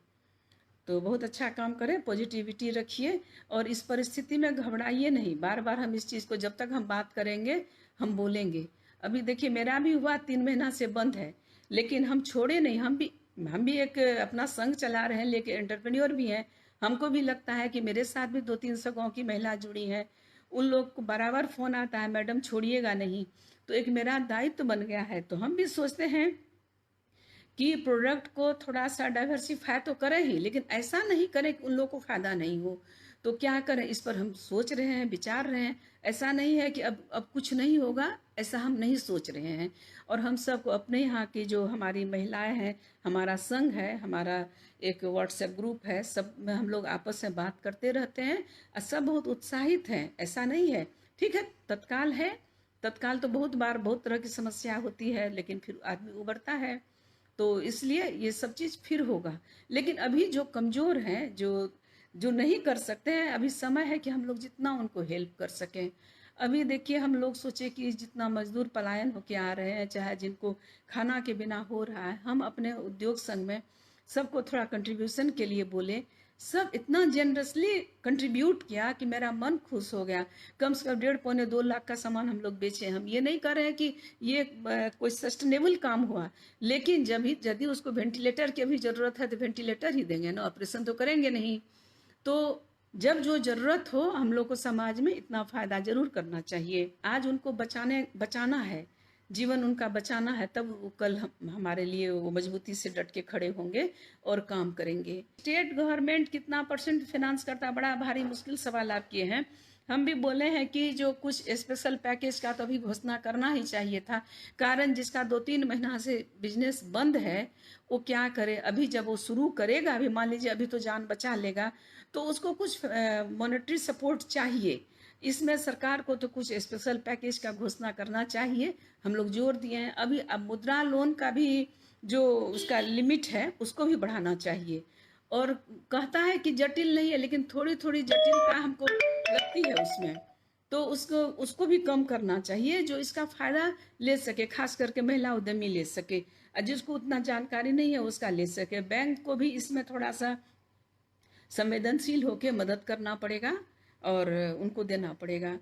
तो बहुत अच्छा काम करें, पॉजिटिविटी रखिए और इस परिस्थिति में घबराइए नहीं। बार बार हम इस चीज़ को, जब तक हम बात करेंगे हम बोलेंगे। अभी देखिए मेरा भी हुआ 3 महीना से बंद है, लेकिन हम छोड़े नहीं। हम भी एक अपना संघ चला रहे हैं, लेकिन एंटरप्रेन्योर भी हैं। हमको भी लगता है कि मेरे साथ भी 200-300 गाँव की महिला जुड़ी हैं। उन लोग को बराबर फ़ोन आता है, मैडम छोड़िएगा नहीं। तो एक मेरा दायित्व बन गया है। तो हम भी सोचते हैं कि प्रोडक्ट को थोड़ा सा डाइवर्सिफाई तो करें ही, लेकिन ऐसा नहीं करें कि उन लोगों को फ़ायदा नहीं हो। तो क्या करें, इस पर हम सोच रहे हैं, विचार रहे हैं। ऐसा नहीं है कि अब कुछ नहीं होगा, ऐसा हम नहीं सोच रहे हैं। और हम सबको अपने यहाँ की जो हमारी महिलाएं हैं, हमारा संघ है, हमारा एक व्हाट्सएप ग्रुप है, सब में हम लोग आपस में बात करते रहते हैं और सब बहुत उत्साहित हैं। ऐसा नहीं है, ठीक है, तत्काल है, तत्काल तो बहुत बार बहुत तरह की समस्या होती है, लेकिन फिर आदमी उबरता है। तो इसलिए ये सब चीज़ फिर होगा। लेकिन अभी जो कमज़ोर हैं, जो नहीं कर सकते हैं, अभी समय है कि हम लोग जितना उनको हेल्प कर सकें। अभी देखिए हम लोग सोचे कि जितना मजदूर पलायन होके आ रहे हैं, चाहे जिनको खाना के बिना हो रहा है, हम अपने उद्योग संघ में सबको थोड़ा कंट्रीब्यूशन के लिए बोले। सब इतना जेनरसली कंट्रीब्यूट किया कि मेरा मन खुश हो गया। कम से कम 1.5-2 लाख का सामान हम लोग बेचे। हम ये नहीं कर रहे हैं कि ये कोई सस्टेनेबल काम हुआ, लेकिन जब ही यदि उसको वेंटिलेटर की अभी ज़रूरत है तो वेंटिलेटर ही देंगे ना, ऑपरेशन तो करेंगे नहीं। तो जब जो ज़रूरत हो, हम लोग को समाज में इतना फ़ायदा ज़रूर करना चाहिए। आज उनको बचाना है, जीवन उनका बचाना है, तब वो कल हमारे लिए वो मजबूती से डट के खड़े होंगे और काम करेंगे। स्टेट गवर्नमेंट कितना परसेंट फाइनेंस करता है, बड़ा भारी मुश्किल सवाल आप किए हैं। हम भी बोले हैं कि जो कुछ स्पेशल पैकेज का तो अभी घोषणा करना ही चाहिए था। कारण जिसका 2-3 महीना से बिजनेस बंद है, वो क्या करे। अभी जब वो शुरू करेगा, अभी मान लीजिए अभी तो जान बचा लेगा, तो उसको कुछ मॉनेटरी सपोर्ट चाहिए। इसमें सरकार को तो कुछ स्पेशल पैकेज का घोषणा करना चाहिए। हम लोग जोर दिए हैं। अभी अब मुद्रा लोन का भी जो उसका लिमिट है उसको भी बढ़ाना चाहिए। और कहता है कि जटिल नहीं है, लेकिन थोड़ी थोड़ी जटिलता हमको लगती है उसमें। तो उसको भी कम करना चाहिए, जो इसका फ़ायदा ले सके, खास करके महिला उद्यमी ले सके, और जिसको उतना जानकारी नहीं है उसका ले सके। बैंक को भी इसमें थोड़ा सा संवेदनशील होकर मदद करना पड़ेगा और उनको देना पड़ेगा।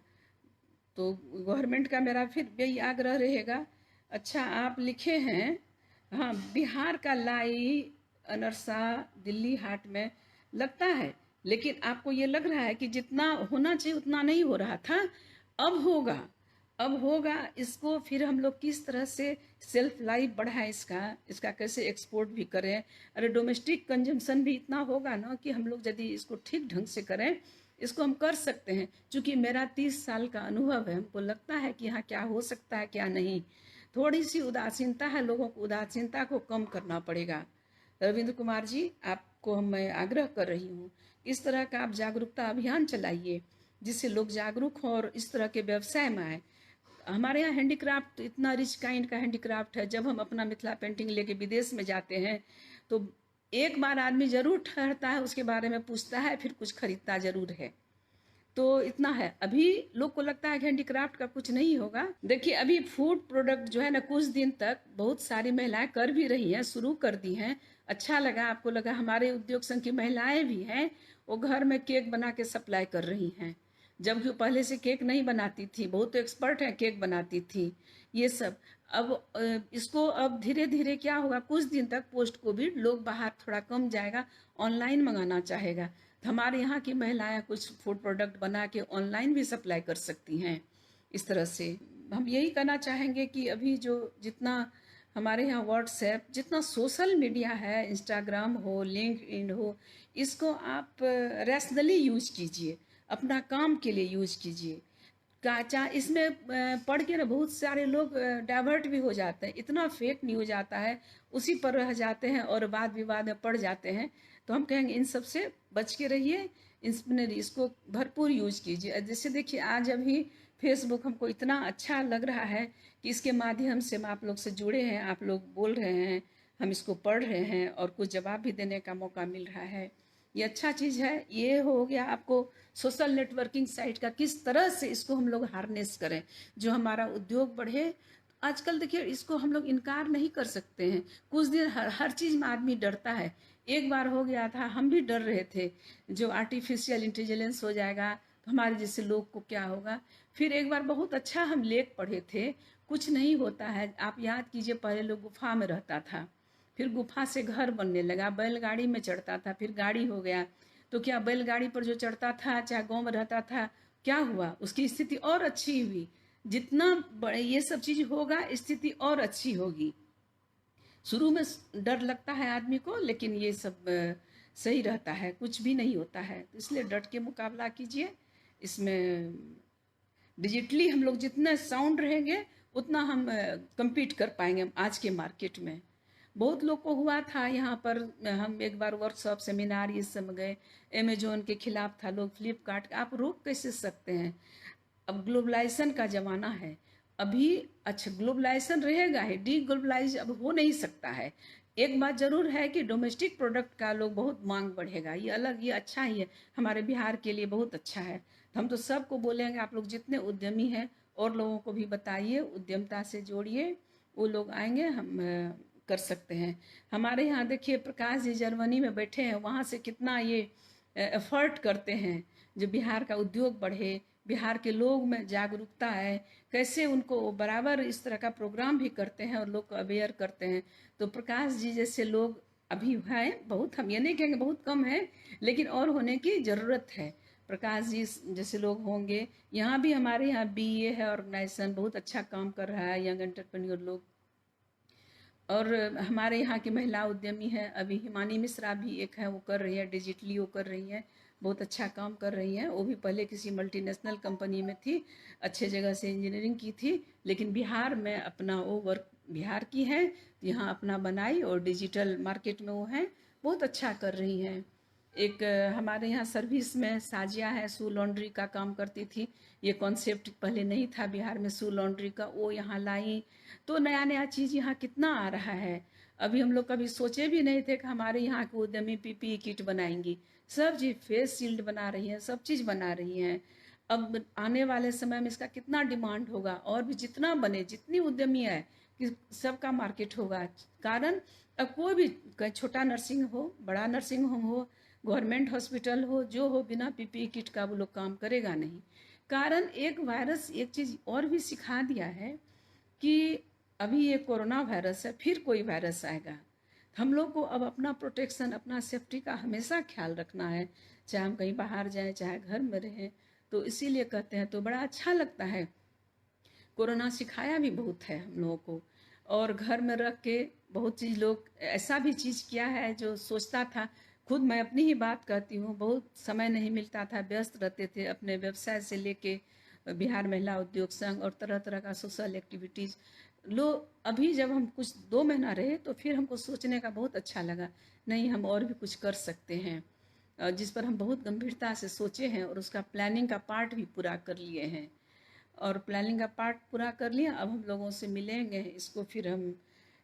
तो गवर्नमेंट का मेरा फिर यही आग्रह रहेगा। अच्छा, आप लिखे हैं, हाँ, बिहार का लाई अनरसा दिल्ली हाट में लगता है, लेकिन आपको ये लग रहा है कि जितना होना चाहिए उतना नहीं हो रहा था। अब होगा, अब होगा। इसको फिर हम लोग किस तरह से सेल्फ लाइफ बढ़ाएं, इसका कैसे एक्सपोर्ट भी करें। अरे डोमेस्टिक कंजम्पशन भी इतना होगा ना कि हम लोग यदि इसको ठीक ढंग से करें, इसको हम कर सकते हैं। क्योंकि मेरा 30 साल का अनुभव है, हमको लगता है कि यहाँ क्या हो सकता है क्या नहीं। थोड़ी सी उदासीनता है, लोगों को उदासीनता को कम करना पड़ेगा। रविंद्र कुमार जी, आपको मैं आग्रह कर रही हूँ, इस तरह का आप जागरूकता अभियान चलाइए जिससे लोग जागरूक हों और इस तरह के व्यवसाय में आए। हमारे यहाँ हैंडीक्राफ्ट इतना रिच काइंड का हैंडीक्राफ्ट है। जब हम अपना मिथिला पेंटिंग लेके विदेश में जाते हैं तो एक बार आदमी जरूर ठहरता है, उसके बारे में पूछता है, फिर कुछ खरीदता जरूर है। तो इतना है। अभी लोग को लगता है कि हैंडीक्राफ्ट का कुछ नहीं होगा। देखिए अभी फूड प्रोडक्ट जो है ना, कुछ दिन तक बहुत सारी महिलाएं कर भी रही हैं, शुरू कर दी हैं। अच्छा लगा, आपको लगा। हमारे उद्योग संघ की महिलाएं भी हैं, वो घर में केक बना के सप्लाई कर रही हैं, जबकि वो पहले से केक नहीं बनाती थी। बहुत एक्सपर्ट है, केक बनाती थी ये सब। अब इसको अब धीरे धीरे क्या होगा, कुछ दिन तक पोस्ट कोविड लोग बाहर थोड़ा कम जाएगा, ऑनलाइन मंगाना चाहेगा। तो हमारे यहाँ की महिलाएं कुछ फूड प्रोडक्ट बना के ऑनलाइन भी सप्लाई कर सकती हैं। इस तरह से हम यही करना चाहेंगे कि अभी जो जितना हमारे यहाँ व्हाट्सएप, जितना सोशल मीडिया है, इंस्टाग्राम हो, लिंक्डइन हो, इसको आप रैशनली यूज कीजिए, अपना काम के लिए यूज कीजिए। इसमें पढ़ के ना बहुत सारे लोग डाइवर्ट भी हो जाते हैं, इतना फेक न्यूज आता है, उसी पर रह जाते हैं और वाद विवाद में पड़ जाते हैं। तो हम कहेंगे इन सब से बच के रहिए, इसको भरपूर यूज कीजिए। जैसे देखिए आज अभी फेसबुक हमको इतना अच्छा लग रहा है कि इसके माध्यम से हम आप लोग से जुड़े हैं, आप लोग बोल रहे हैं, हम इसको पढ़ रहे हैं और कुछ जवाब भी देने का मौका मिल रहा है। ये अच्छा चीज़ है। ये हो गया आपको सोशल नेटवर्किंग साइट का, किस तरह से इसको हम लोग हार्नेस करें जो हमारा उद्योग बढ़े। आजकल देखिए इसको हम लोग इनकार नहीं कर सकते हैं। कुछ दिन हर चीज़ में आदमी डरता है। एक बार हो गया था, हम भी डर रहे थे जो आर्टिफिशियल इंटेलिजेंस हो जाएगा तो हमारे जैसे लोग को क्या होगा। फिर एक बार बहुत अच्छा हम लेख पढ़े थे, कुछ नहीं होता है। आप याद कीजिए पहले लोग गुफा में रहता था, फिर गुफा से घर बनने लगा, बैलगाड़ी में चढ़ता था, फिर गाड़ी हो गया। तो क्या बैलगाड़ी पर जो चढ़ता था चाहे गांव में रहता था, क्या हुआ, उसकी स्थिति और अच्छी हुई। जितना बड़े ये सब चीज होगा स्थिति और अच्छी होगी। शुरू में डर लगता है आदमी को, लेकिन ये सब सही रहता है, कुछ भी नहीं होता है। तो इसलिए डट के मुकाबला कीजिए। इसमें डिजिटली हम लोग जितना साउंड रहेंगे उतना हम compete कर पाएंगे आज के मार्केट में। बहुत लोग को हुआ था यहाँ पर, हम एक बार वर्कशॉप सेमिनार ये सब गए, अमेजोन के खिलाफ था लोग, फ्लिपकार्ट, आप रोक कैसे सकते हैं। अब ग्लोबलाइजेशन का ज़माना है अभी। अच्छा ग्लोबलाइजेशन रहेगा ही, डी ग्लोबलाइज अब हो नहीं सकता है। एक बात जरूर है कि डोमेस्टिक प्रोडक्ट का लोग बहुत मांग बढ़ेगा, ये अलग, ये अच्छा ही है, हमारे बिहार के लिए बहुत अच्छा है। तो हम तो सबको बोलेंगे आप लोग जितने उद्यमी हैं और लोगों को भी बताइए, उद्यमता से जोड़िए, वो लोग आएंगे, हम कर सकते हैं। हमारे यहाँ देखिए प्रकाश जी जर्मनी में बैठे हैं, वहाँ से कितना ये एफर्ट करते हैं जो बिहार का उद्योग बढ़े, बिहार के लोग में जागरूकता है, कैसे उनको बराबर इस तरह का प्रोग्राम भी करते हैं और लोग को अवेयर करते हैं। तो प्रकाश जी जैसे लोग अभी हैं बहुत, हम ये नहीं कहेंगे बहुत कम है, लेकिन और होने की ज़रूरत है। प्रकाश जी जैसे लोग होंगे। यहाँ भी हमारे यहाँ बीए है ऑर्गेनाइजेशन, बहुत अच्छा काम कर रहा है यंग एंटरप्रेन्योर लोग। और हमारे यहाँ की महिला उद्यमी है, अभी हिमानी मिश्रा भी एक है, वो कर रही है, डिजिटली वो कर रही है, बहुत अच्छा काम कर रही हैं। वो भी पहले किसी मल्टीनेशनल कंपनी में थी, अच्छे जगह से इंजीनियरिंग की थी, लेकिन बिहार में अपना वो वर्क बिहार की है, यहाँ अपना बनाई और डिजिटल मार्केट में वो हैं, बहुत अच्छा कर रही हैं। एक हमारे यहाँ सर्विस में साजिया है, शू लॉन्ड्री का काम करती थी। ये कॉन्सेप्ट पहले नहीं था बिहार में शू लॉन्ड्री का, वो यहाँ लाई। तो नया नया चीज़ यहाँ कितना आ रहा है। अभी हम लोग कभी सोचे भी नहीं थे कि हमारे यहाँ के उद्यमी पीपीई किट बनाएंगी, सब चीज़ फेस शील्ड बना रही हैं, सब चीज़ बना रही हैं। अब आने वाले समय में इसका कितना डिमांड होगा, और भी जितना बने, जितनी उद्यमी है कि सबका मार्केट होगा। कारण अब कोई भी छोटा नर्सिंग हो, बड़ा नर्सिंग होम हो, गवर्नमेंट हॉस्पिटल हो, जो हो, बिना पीपीई किट का वो लोग काम करेगा नहीं। कारण एक वायरस एक चीज़ और भी सिखा दिया है कि अभी ये कोरोना वायरस है, फिर कोई वायरस आएगा। हम लोग को अब अपना प्रोटेक्शन, अपना सेफ्टी का हमेशा ख्याल रखना है, चाहे हम कहीं बाहर जाएं चाहे घर में रहें। तो इसीलिए कहते हैं, तो बड़ा अच्छा लगता है। कोरोना सिखाया भी बहुत है हम लोगों को, और घर में रख के बहुत चीज़ लोग ऐसा भी चीज़ किया है जो सोचता था। खुद मैं अपनी ही बात कहती हूँ, बहुत समय नहीं मिलता था, व्यस्त रहते थे अपने व्यवसाय से लेके बिहार महिला उद्योग संघ और तरह तरह का सोशल एक्टिविटीज़। लो अभी जब हम कुछ 2 महीना रहे तो फिर हमको सोचने का बहुत अच्छा लगा, नहीं हम और भी कुछ कर सकते हैं, जिस पर हम बहुत गंभीरता से सोचे हैं और उसका प्लानिंग का पार्ट भी पूरा कर लिए हैं। और प्लानिंग का पार्ट पूरा कर लिया, अब हम लोगों से मिलेंगे, इसको फिर हम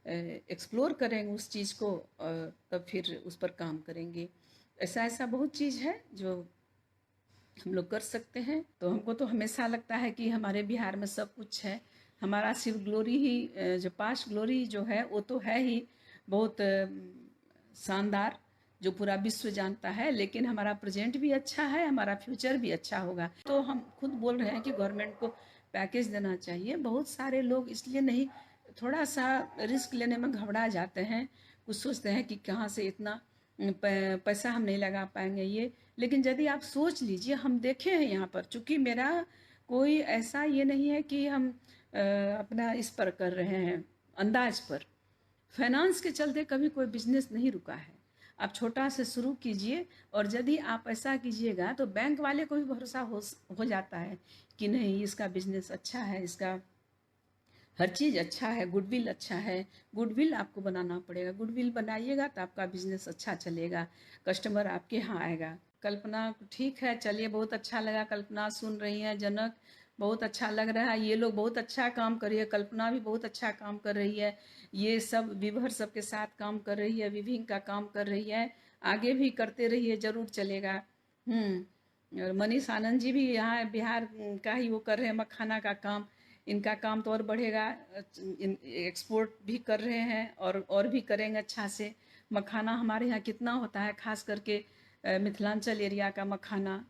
एक्सप्लोर करेंगे उस चीज़ को, तब फिर उस पर काम करेंगे। ऐसा ऐसा बहुत चीज़ है जो हम लोग कर सकते हैं। तो हमको तो हमेशा लगता है कि हमारे बिहार में सब कुछ है। हमारा सिर्फ ग्लोरी ही, जो पास्ट ग्लोरी जो है वो तो है ही बहुत शानदार, जो पूरा विश्व जानता है, लेकिन हमारा प्रेजेंट भी अच्छा है, हमारा फ्यूचर भी अच्छा होगा। तो हम खुद बोल रहे हैं कि गवर्नमेंट को पैकेज देना चाहिए। बहुत सारे लोग इसलिए नहीं, थोड़ा सा रिस्क लेने में घबरा जाते हैं, कुछ सोचते हैं कि कहाँ से इतना पैसा हम नहीं लगा पाएंगे ये। लेकिन यदि आप सोच लीजिए, हम देखे हैं यहाँ पर, चूँकि मेरा कोई ऐसा ये नहीं है कि हम अपना इस पर कर रहे हैं अंदाज पर, फाइनेंस के चलते कभी कोई बिजनेस नहीं रुका है। आप छोटा से शुरू कीजिए, और यदि आप ऐसा कीजिएगा तो बैंक वाले को भी भरोसा हो जाता है कि नहीं इसका बिजनेस अच्छा है, इसका हर चीज़ अच्छा है, गुडविल अच्छा है। गुडविल आपको बनाना पड़ेगा, गुडविल बनाइएगा तो आपका बिजनेस अच्छा चलेगा, कस्टमर आपके यहाँ आएगा। कल्पना ठीक है, चलिए बहुत अच्छा लगा। कल्पना सुन रही हैं, जनक बहुत अच्छा लग रहा है, ये लोग बहुत अच्छा काम कर रही है, कल्पना भी बहुत अच्छा काम कर रही है, ये सब विभर सबके साथ काम कर रही है, विभिन्न का काम कर रही है, आगे भी करते रहिए, जरूर चलेगा। और मनीष आनंद जी भी यहाँ बिहार का ही वो कर रहे हैं, मखाना का काम। इनका काम तो और बढ़ेगा, एक्सपोर्ट भी कर रहे हैं और भी करेंगे अच्छा से। मखाना हमारे यहाँ कितना होता है, खास करके मिथिलांचल एरिया का मखाना।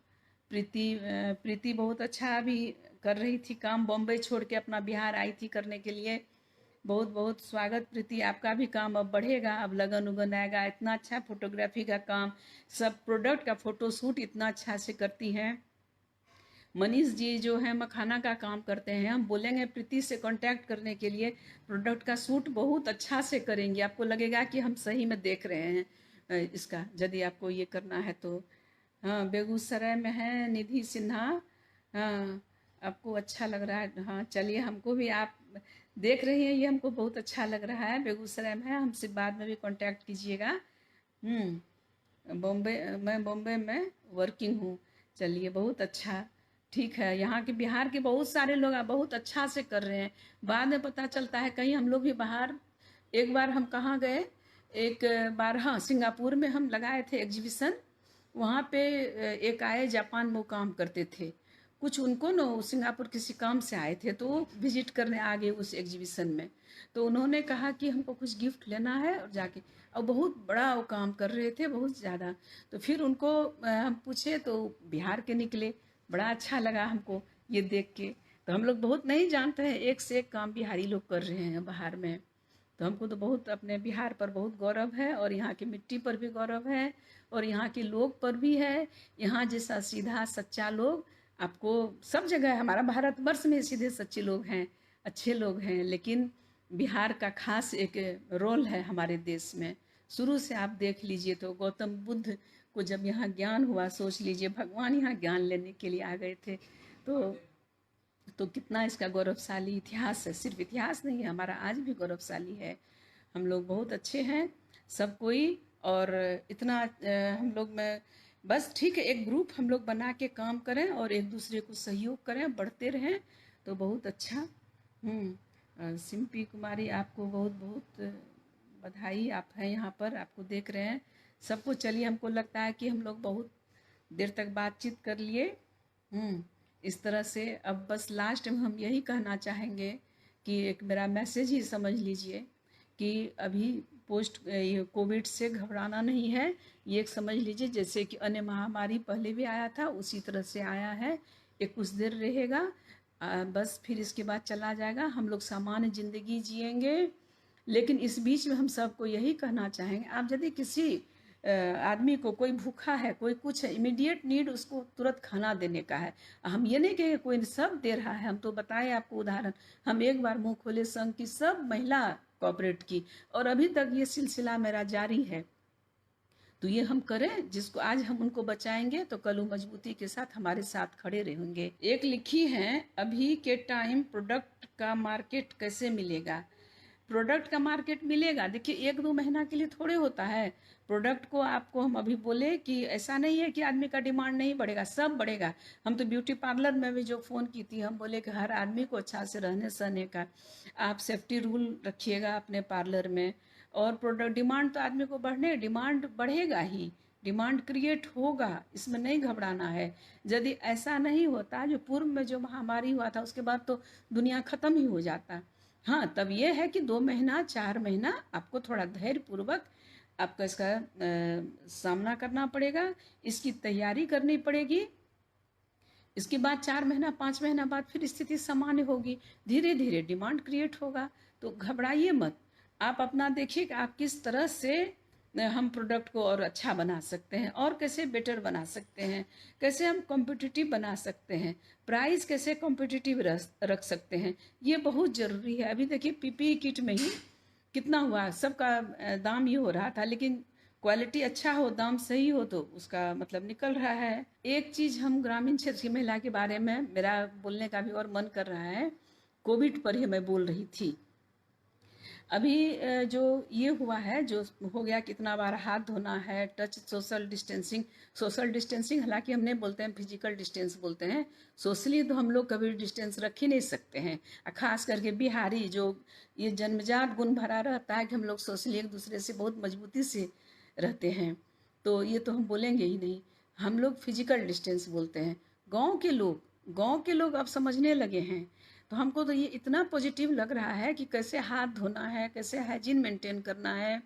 प्रीति बहुत अच्छा भी कर रही थी काम, बॉम्बे छोड़ के अपना बिहार आई थी करने के लिए। बहुत बहुत स्वागत प्रीति, आपका भी काम अब बढ़ेगा, अब लगन उगन आएगा। इतना अच्छा फोटोग्राफी का काम, सब प्रोडक्ट का फोटो शूट इतना अच्छा से करती हैं। मनीष जी जो है मखाना का काम करते हैं, हम बोलेंगे प्रीति से कांटेक्ट करने के लिए, प्रोडक्ट का शूट बहुत अच्छा से करेंगे, आपको लगेगा कि हम सही में देख रहे हैं इसका, यदि आपको ये करना है तो। हाँ, बेगूसराय में है निधि सिन्हा। हाँ, आपको अच्छा लग रहा है, हाँ चलिए, हमको भी आप देख रही हैं, ये हमको बहुत अच्छा लग रहा है। बेगूसराय में है, हमसे बाद में भी कांटेक्ट कीजिएगा। बॉम्बे, मैं बॉम्बे में वर्किंग हूँ। चलिए बहुत अच्छा, ठीक है। यहाँ के बिहार के बहुत सारे लोग बहुत अच्छा से कर रहे हैं, बाद में पता चलता है कहीं हम लोग भी बाहर। एक बार हम कहाँ गए, एक बार हाँ सिंगापुर में हम लगाए थे एग्जीबिशन। वहाँ पे एक आए जापान में वो काम करते थे, कुछ उनको न सिंगापुर किसी काम से आए थे, तो वो विजिट करने आ गए उस एग्जीबिशन में। तो उन्होंने कहा कि हमको कुछ गिफ्ट लेना है, और जाके और बहुत बड़ा वो काम कर रहे थे, बहुत ज़्यादा। तो फिर उनको हम पूछे तो बिहार के निकले, बड़ा अच्छा लगा हमको ये देख के। तो हम लोग बहुत नहीं जानते हैं, एक से एक काम बिहारी लोग कर रहे हैं बाहर में। तो हमको तो बहुत अपने बिहार पर बहुत गौरव है, और यहाँ की मिट्टी पर भी गौरव है, और यहाँ के लोग पर भी है। यहाँ जैसा सीधा सच्चा लोग आपको सब जगह है, हमारा भारतवर्ष में सीधे सच्चे लोग हैं, अच्छे लोग हैं, लेकिन बिहार का खास एक रोल है हमारे देश में। शुरू से आप देख लीजिए तो गौतम बुद्ध को जब यहाँ ज्ञान हुआ, सोच लीजिए भगवान यहाँ ज्ञान लेने के लिए आ गए थे। तो कितना इसका गौरवशाली इतिहास है, सिर्फ इतिहास नहीं है, हमारा आज भी गौरवशाली है। हम लोग बहुत अच्छे हैं सब कोई, और इतना हम लोग में बस ठीक है, एक ग्रुप हम लोग बना के काम करें और एक दूसरे को सहयोग करें, बढ़ते रहें तो बहुत अच्छा। सिम्पी कुमारी, आपको बहुत बहुत बधाई, आप हैं यहाँ पर, आपको देख रहे हैं सबको। चलिए, हमको लगता है कि हम लोग बहुत देर तक बातचीत कर लिए। इस तरह से अब बस लास्ट में हम यही कहना चाहेंगे कि एक मेरा मैसेज ही समझ लीजिए कि अभी पोस्ट कोविड से घबराना नहीं है। ये एक समझ लीजिए जैसे कि अन्य महामारी पहले भी आया था, उसी तरह से आया है, ये कुछ देर रहेगा, बस फिर इसके बाद चला जाएगा, हम लोग सामान्य ज़िंदगी जिएंगे। लेकिन इस बीच में हम सबको यही कहना चाहेंगे, आप यदि किसी आदमी को, कोई भूखा है, कोई कुछ है, इमीडिएट नीड उसको तुरंत खाना देने का है। हम ये नहीं कहेंगे कोई सब दे रहा है, हम तो बताएं आपको उदाहरण, हम एक बार मुंह खोले संघ की सब महिला कोऑपरेट की, और अभी तक ये सिलसिला मेरा जारी है। तो ये हम करें, जिसको आज हम उनको बचाएंगे तो कल वो मजबूती के साथ हमारे साथ खड़े रहेंगे। एक लिखी है, अभी के टाइम प्रोडक्ट का मार्केट कैसे मिलेगा। प्रोडक्ट का मार्केट मिलेगा, देखिए 1-2 महीना के लिए थोड़े होता है। प्रोडक्ट को आपको हम अभी बोले कि ऐसा नहीं है कि आदमी का डिमांड नहीं बढ़ेगा, सब बढ़ेगा। हम तो ब्यूटी पार्लर में भी जो फ़ोन की थी, हम बोले कि हर आदमी को अच्छा से रहने सहने का आप सेफ्टी रूल रखिएगा अपने पार्लर में, और प्रोडक्ट डिमांड तो आदमी को डिमांड बढ़ेगा ही, डिमांड क्रिएट होगा, इसमें नहीं घबराना है। यदि ऐसा नहीं होता, जो पूर्व में जो महामारी हुआ था उसके बाद तो दुनिया ख़त्म ही हो जाता। हाँ, तब ये है कि 2 महीना 4 महीना आपको थोड़ा धैर्य पूर्वक आपका इसका सामना करना पड़ेगा, इसकी तैयारी करनी पड़ेगी। इसके बाद 4 महीना 5 महीना बाद फिर स्थिति सामान्य होगी, धीरे धीरे डिमांड क्रिएट होगा। तो घबराइए मत, आप अपना देखिए कि आप किस तरह से हम प्रोडक्ट को और अच्छा बना सकते हैं, और कैसे बेटर बना सकते हैं, कैसे हम कॉम्पिटिटिव बना सकते हैं, प्राइस कैसे कॉम्पिटिटिव रख सकते हैं, ये बहुत ज़रूरी है। अभी देखिए पीपीई किट में ही कितना हुआ, सबका दाम ये हो रहा था, लेकिन क्वालिटी अच्छा हो, दाम सही हो, तो उसका मतलब निकल रहा है। एक चीज़ हम ग्रामीण क्षेत्र की महिला के बारे में मेरा बोलने का भी और मन कर रहा है। कोविड पर ही मैं बोल रही थी। अभी जो ये हुआ है, जो हो गया, कितना बार हाथ धोना है, टच, सोशल डिस्टेंसिंग, हालांकि हम नहीं बोलते हैं, फिजिकल डिस्टेंस बोलते हैं। सोशली तो हम लोग कभी डिस्टेंस रख ही नहीं सकते हैं। खास करके बिहारी, जो ये जन्मजात गुण भरा रहता है कि हम लोग सोशली एक दूसरे से बहुत मजबूती से रहते हैं, तो ये तो हम बोलेंगे ही नहीं। हम लोग फिजिकल डिस्टेंस बोलते हैं। गांव के लोग अब समझने लगे हैं। तो हमको तो ये इतना पॉजिटिव लग रहा है कि कैसे हाथ धोना है, कैसे हाइजीन मेंटेन करना है,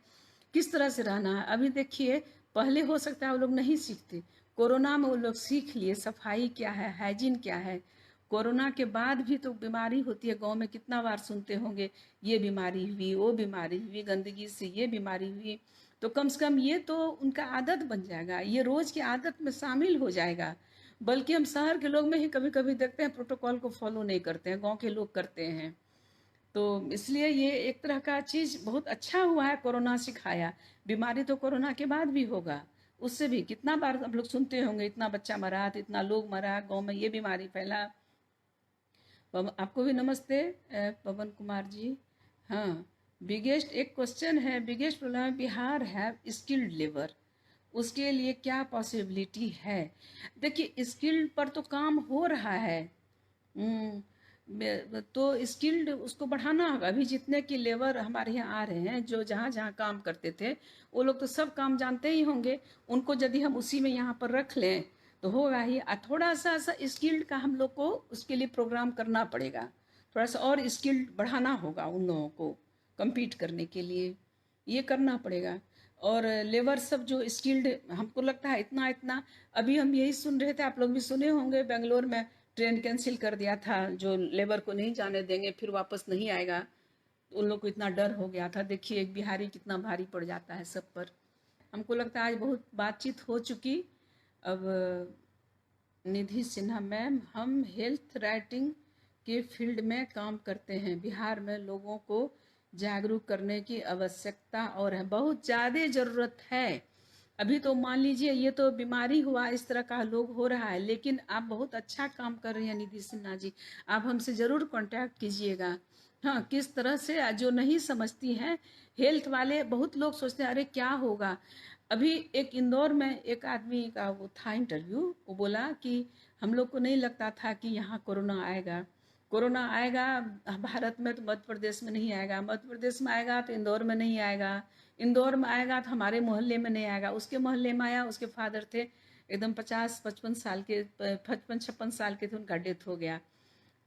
किस तरह से रहना है। अभी देखिए, पहले हो सकता है वो लोग नहीं सीखते, कोरोना में वो लोग सीख लिए सफाई क्या है, हाइजीन क्या है। कोरोना के बाद भी तो बीमारी होती है, गांव में कितना बार सुनते होंगे, ये बीमारी हुई, वो बीमारी हुई, गंदगी से ये बीमारी हुई। तो कम से कम ये तो उनका आदत बन जाएगा, ये रोज की आदत में शामिल हो जाएगा। बल्कि हम शहर के लोग में ही कभी कभी देखते हैं प्रोटोकॉल को फॉलो नहीं करते हैं, गांव के लोग करते हैं। तो इसलिए ये एक तरह का चीज़ बहुत अच्छा हुआ है, कोरोना सिखाया। बीमारी तो कोरोना के बाद भी होगा, उससे भी कितना बार आप लोग सुनते होंगे, इतना बच्चा मरा, तो इतना लोग मरा, गांव में ये बीमारी फैला। आपको भी नमस्ते, पवन कुमार जी। हाँ, बिगेस्ट एक क्वेश्चन है, बिगेस्ट प्रॉब्लम बिहार है स्किल्ड लेबर, उसके लिए क्या पॉसिबिलिटी है? देखिए, स्किल्ड पर तो काम हो रहा है। तो स्किल्ड उसको बढ़ाना होगा। अभी जितने की लेबर हमारे यहाँ आ रहे हैं, जो जहाँ जहाँ काम करते थे, वो लोग तो सब काम जानते ही होंगे। उनको यदि हम उसी में यहाँ पर रख लें तो होगा ही। थोड़ा सा स्किल्ड का हम लोग को उसके लिए प्रोग्राम करना पड़ेगा, थोड़ा सा और स्किल्ड बढ़ाना होगा उन लोगों को compete करने के लिए, ये करना पड़ेगा। और लेबर सब जो स्किल्ड, हमको लगता है इतना इतना, अभी हम यही सुन रहे थे, आप लोग भी सुने होंगे, बेंगलोर में ट्रेन कैंसिल कर दिया था, जो लेबर को नहीं जाने देंगे, फिर वापस नहीं आएगा। तो उन लोग को इतना डर हो गया था। देखिए एक बिहारी कितना भारी पड़ जाता है सब पर। हमको लगता है आज बहुत बातचीत हो चुकी। अब निधि सिन्हा मैम, हम हेल्थ राइटिंग के फील्ड में काम करते हैं। बिहार में लोगों को जागरूक करने की आवश्यकता और है, बहुत ज़्यादा ज़रूरत है। अभी तो मान लीजिए ये तो बीमारी हुआ, इस तरह का लोग हो रहा है, लेकिन आप बहुत अच्छा काम कर रही हैं निधि सिन्हा जी। आप हमसे ज़रूर कांटेक्ट कीजिएगा। हाँ, किस तरह से, जो नहीं समझती हैं हेल्थ वाले, बहुत लोग सोचते हैं अरे क्या होगा। अभी एक इंदौर में एक आदमी का वो था इंटरव्यू, वो बोला कि हम लोग को नहीं लगता था कि यहाँ कोरोना आएगा। कोरोना आएगा भारत में तो मध्य प्रदेश में नहीं आएगा, मध्य प्रदेश में आएगा तो इंदौर में नहीं आएगा, इंदौर में आएगा तो हमारे मोहल्ले में नहीं आएगा। उसके मोहल्ले में आया, उसके फादर थे एकदम 50-55 साल के, 55-56 साल के थे, उनका डेथ हो गया।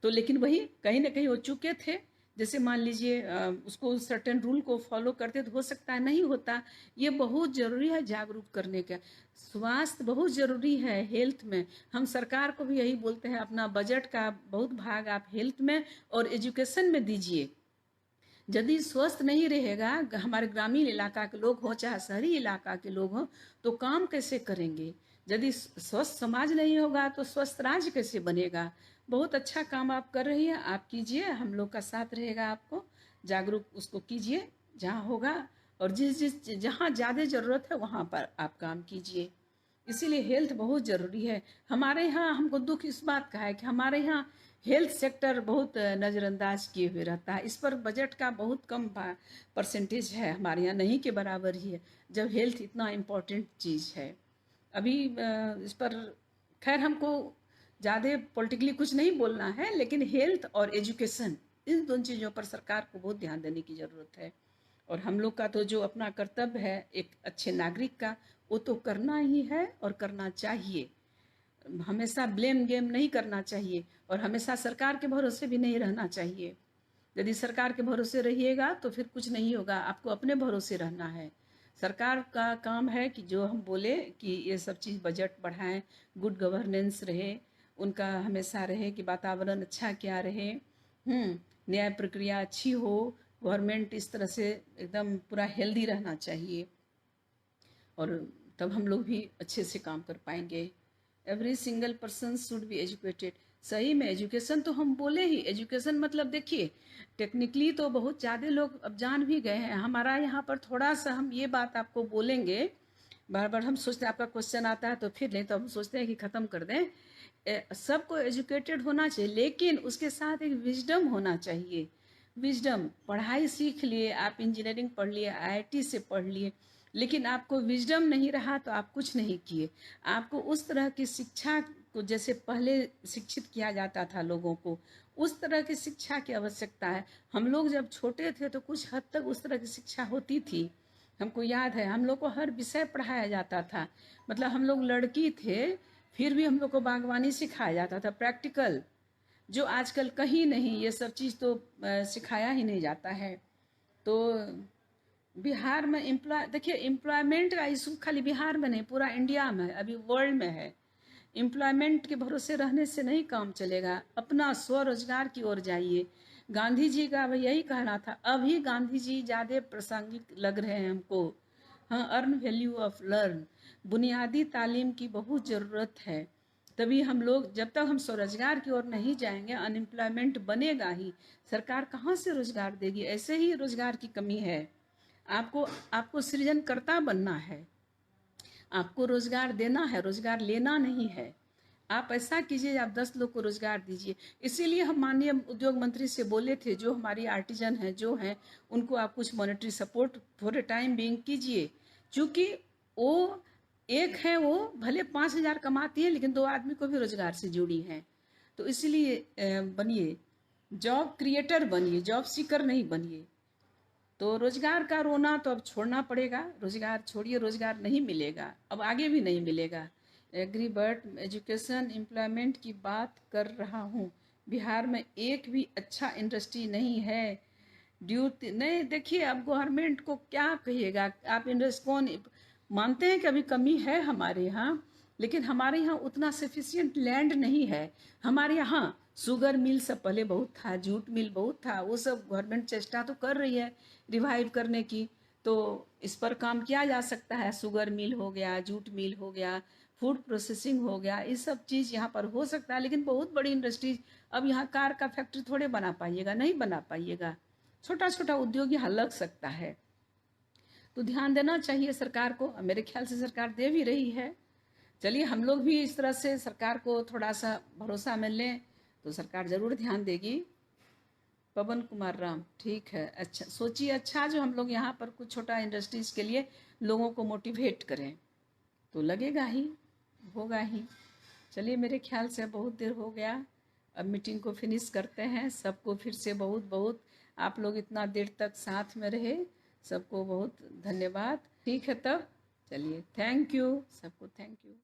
तो लेकिन वही कहीं ना कहीं हो चुके थे। जैसे मान लीजिए उसको सर्टेन रूल को फॉलो करते तो हो सकता है नहीं होता। ये बहुत ज़रूरी है जागरूक करने का। स्वास्थ्य बहुत ज़रूरी है हेल्थ में। हम सरकार को भी यही बोलते हैं, अपना बजट का बहुत भाग आप हेल्थ में और एजुकेशन में दीजिए। यदि स्वस्थ नहीं रहेगा, हमारे ग्रामीण इलाका के लोग हों चाहे शहरी इलाका के लोग हों, तो काम कैसे करेंगे? यदि स्वस्थ समाज नहीं होगा तो स्वस्थ राज्य कैसे बनेगा? बहुत अच्छा काम आप कर रही हैं, आप कीजिए, हम लोग का साथ रहेगा। आपको जागरूक उसको कीजिए जहाँ होगा, और जिस जहाँ ज़्यादा ज़रूरत है वहाँ पर आप काम कीजिए। इसीलिए हेल्थ बहुत ज़रूरी है। हमारे यहाँ हमको दुख इस बात का है कि हमारे यहाँ हेल्थ सेक्टर बहुत नज़रअंदाज किए हुए रहता है। इस पर बजट का बहुत कम परसेंटेज है, हमारे यहाँ नहीं के बराबर ही है, जब हेल्थ इतना इम्पोर्टेंट चीज़ है। अभी इस पर खैर हमको ज़्यादा पॉलिटिकली कुछ नहीं बोलना है, लेकिन हेल्थ और एजुकेशन, इन दोनों चीज़ों पर सरकार को बहुत ध्यान देने की ज़रूरत है। और हम लोग का तो जो अपना कर्तव्य है एक अच्छे नागरिक का, वो तो करना ही है और करना चाहिए। हमेशा ब्लेम गेम नहीं करना चाहिए, और हमेशा सरकार के भरोसे भी नहीं रहना चाहिए। यदि सरकार के भरोसे रहिएगा तो फिर कुछ नहीं होगा, आपको अपने भरोसे रहना है। सरकार का काम है कि जो हम बोले कि ये सब चीज़ बजट बढ़ाएं, गुड गवर्नेंस रहे, उनका हमेशा रहे कि वातावरण अच्छा क्या रहे, न्याय प्रक्रिया अच्छी हो, गवर्नमेंट इस तरह से एकदम पूरा हेल्दी रहना चाहिए, और तब हम लोग भी अच्छे से काम कर पाएंगे। Every single person should be educated. सही में एजुकेशन तो हम बोले ही, एजुकेशन मतलब देखिए टेक्निकली तो बहुत ज़्यादा लोग अब जान भी गए हैं। हमारा यहाँ पर थोड़ा सा हम ये बात आपको बोलेंगे, बार बार हम सोचते हैं आपका क्वेश्चन आता है तो फिर नहीं तो हम सोचते हैं कि ख़त्म कर दें। सबको एजुकेटेड होना चाहिए, लेकिन उसके साथ एक विजडम होना चाहिए। विजडम, पढ़ाई सीख लिए, आप इंजीनियरिंग पढ़ लिए, आईआईटी से पढ़ लिए, लेकिन आपको विजडम नहीं रहा तो आप कुछ नहीं किए। आपको उस तरह की शिक्षा को, जैसे पहले शिक्षित किया जाता था लोगों को, उस तरह की शिक्षा की आवश्यकता है। हम लोग जब छोटे थे तो कुछ हद तक उस तरह की शिक्षा होती थी। हमको याद है हम लोग को हर विषय पढ़ाया जाता था। मतलब हम लोग लड़की थे फिर भी हम लोग को बागवानी सिखाया जाता था, प्रैक्टिकल, जो आजकल कहीं नहीं, ये सब चीज़ तो सिखाया ही नहीं जाता है। तो बिहार में देखिए एम्प्लॉयमेंट का इशू खाली बिहार में नहीं, पूरा इंडिया में, अभी वर्ल्ड में है। एम्प्लॉयमेंट के भरोसे रहने से नहीं काम चलेगा, अपना स्वरोजगार की ओर जाइए। गांधी जी का यही कहना था, अभी गांधी जी ज़्यादा प्रासंगिक लग रहे हैं हमको। हाँ, अर्न वैल्यू ऑफ लर्न, बुनियादी तालीम की बहुत ज़रूरत है। तभी हम लोग, जब तक हम स्वरोजगार की ओर नहीं जाएंगे अनएम्प्लॉयमेंट बनेगा ही। सरकार कहाँ से रोजगार देगी, ऐसे ही रोजगार की कमी है। आपको आपको सृजनकर्ता बनना है, आपको रोजगार देना है, रोजगार लेना नहीं है। आप ऐसा कीजिए, आप 10 लोग को रोजगार दीजिए। इसीलिए हम माननीय उद्योग मंत्री से बोले थे, जो हमारी आर्टिजन हैं जो हैं उनको आप कुछ monetary support for a time being कीजिए। क्योंकि वो एक है, वो भले 5,000 कमाती है लेकिन 2 आदमी को भी रोजगार से जुड़ी हैं। तो इसलिए बनिए, जॉब क्रिएटर बनिए, जॉब सीकर नहीं बनिए। तो रोजगार का रोना तो अब छोड़ना पड़ेगा, रोजगार छोड़िए, रोजगार नहीं मिलेगा, अब आगे भी नहीं मिलेगा। एग्री, बट एजुकेशन एम्प्लॉयमेंट की बात कर रहा हूँ। बिहार में एक भी अच्छा इंडस्ट्री नहीं है। ड्यूटी नहीं, देखिए अब गवर्नमेंट को क्या कहिएगा आप। इंडस्ट्री कौन मानते हैं कि अभी कमी है हमारे यहाँ, लेकिन हमारे यहाँ उतना सफिशिएंट लैंड नहीं है। हमारे यहाँ शुगर मिल सब पहले बहुत था, जूट मिल बहुत था, वो सब गवर्नमेंट चेष्टा तो कर रही है रिवाइव करने की। तो इस पर काम किया जा सकता है। शुगर मिल हो गया, जूट मिल हो गया, फूड प्रोसेसिंग हो गया, ये सब चीज़ यहाँ पर हो सकता है। लेकिन बहुत बड़ी इंडस्ट्रीज, अब यहाँ कार का फैक्ट्री थोड़े बना पाइएगा, नहीं बना पाइएगा। छोटा छोटा उद्योग यहाँ लग सकता है। तो ध्यान देना चाहिए सरकार को, मेरे ख्याल से सरकार दे भी रही है। चलिए हम लोग भी इस तरह से सरकार को थोड़ा सा भरोसा में लें तो सरकार ज़रूर ध्यान देगी। पवन कुमार राम, ठीक है, अच्छा सोचिए, अच्छा जो हम लोग यहाँ पर कुछ छोटा इंडस्ट्रीज के लिए लोगों को मोटिवेट करें तो लगेगा ही, होगा ही। चलिए मेरे ख्याल से बहुत देर हो गया, अब मीटिंग को फिनिश करते हैं। सबको फिर से बहुत बहुत, आप लोग इतना देर तक साथ में रहे, सबको बहुत धन्यवाद। ठीक है तब, चलिए, थैंक यू सबको, थैंक यू।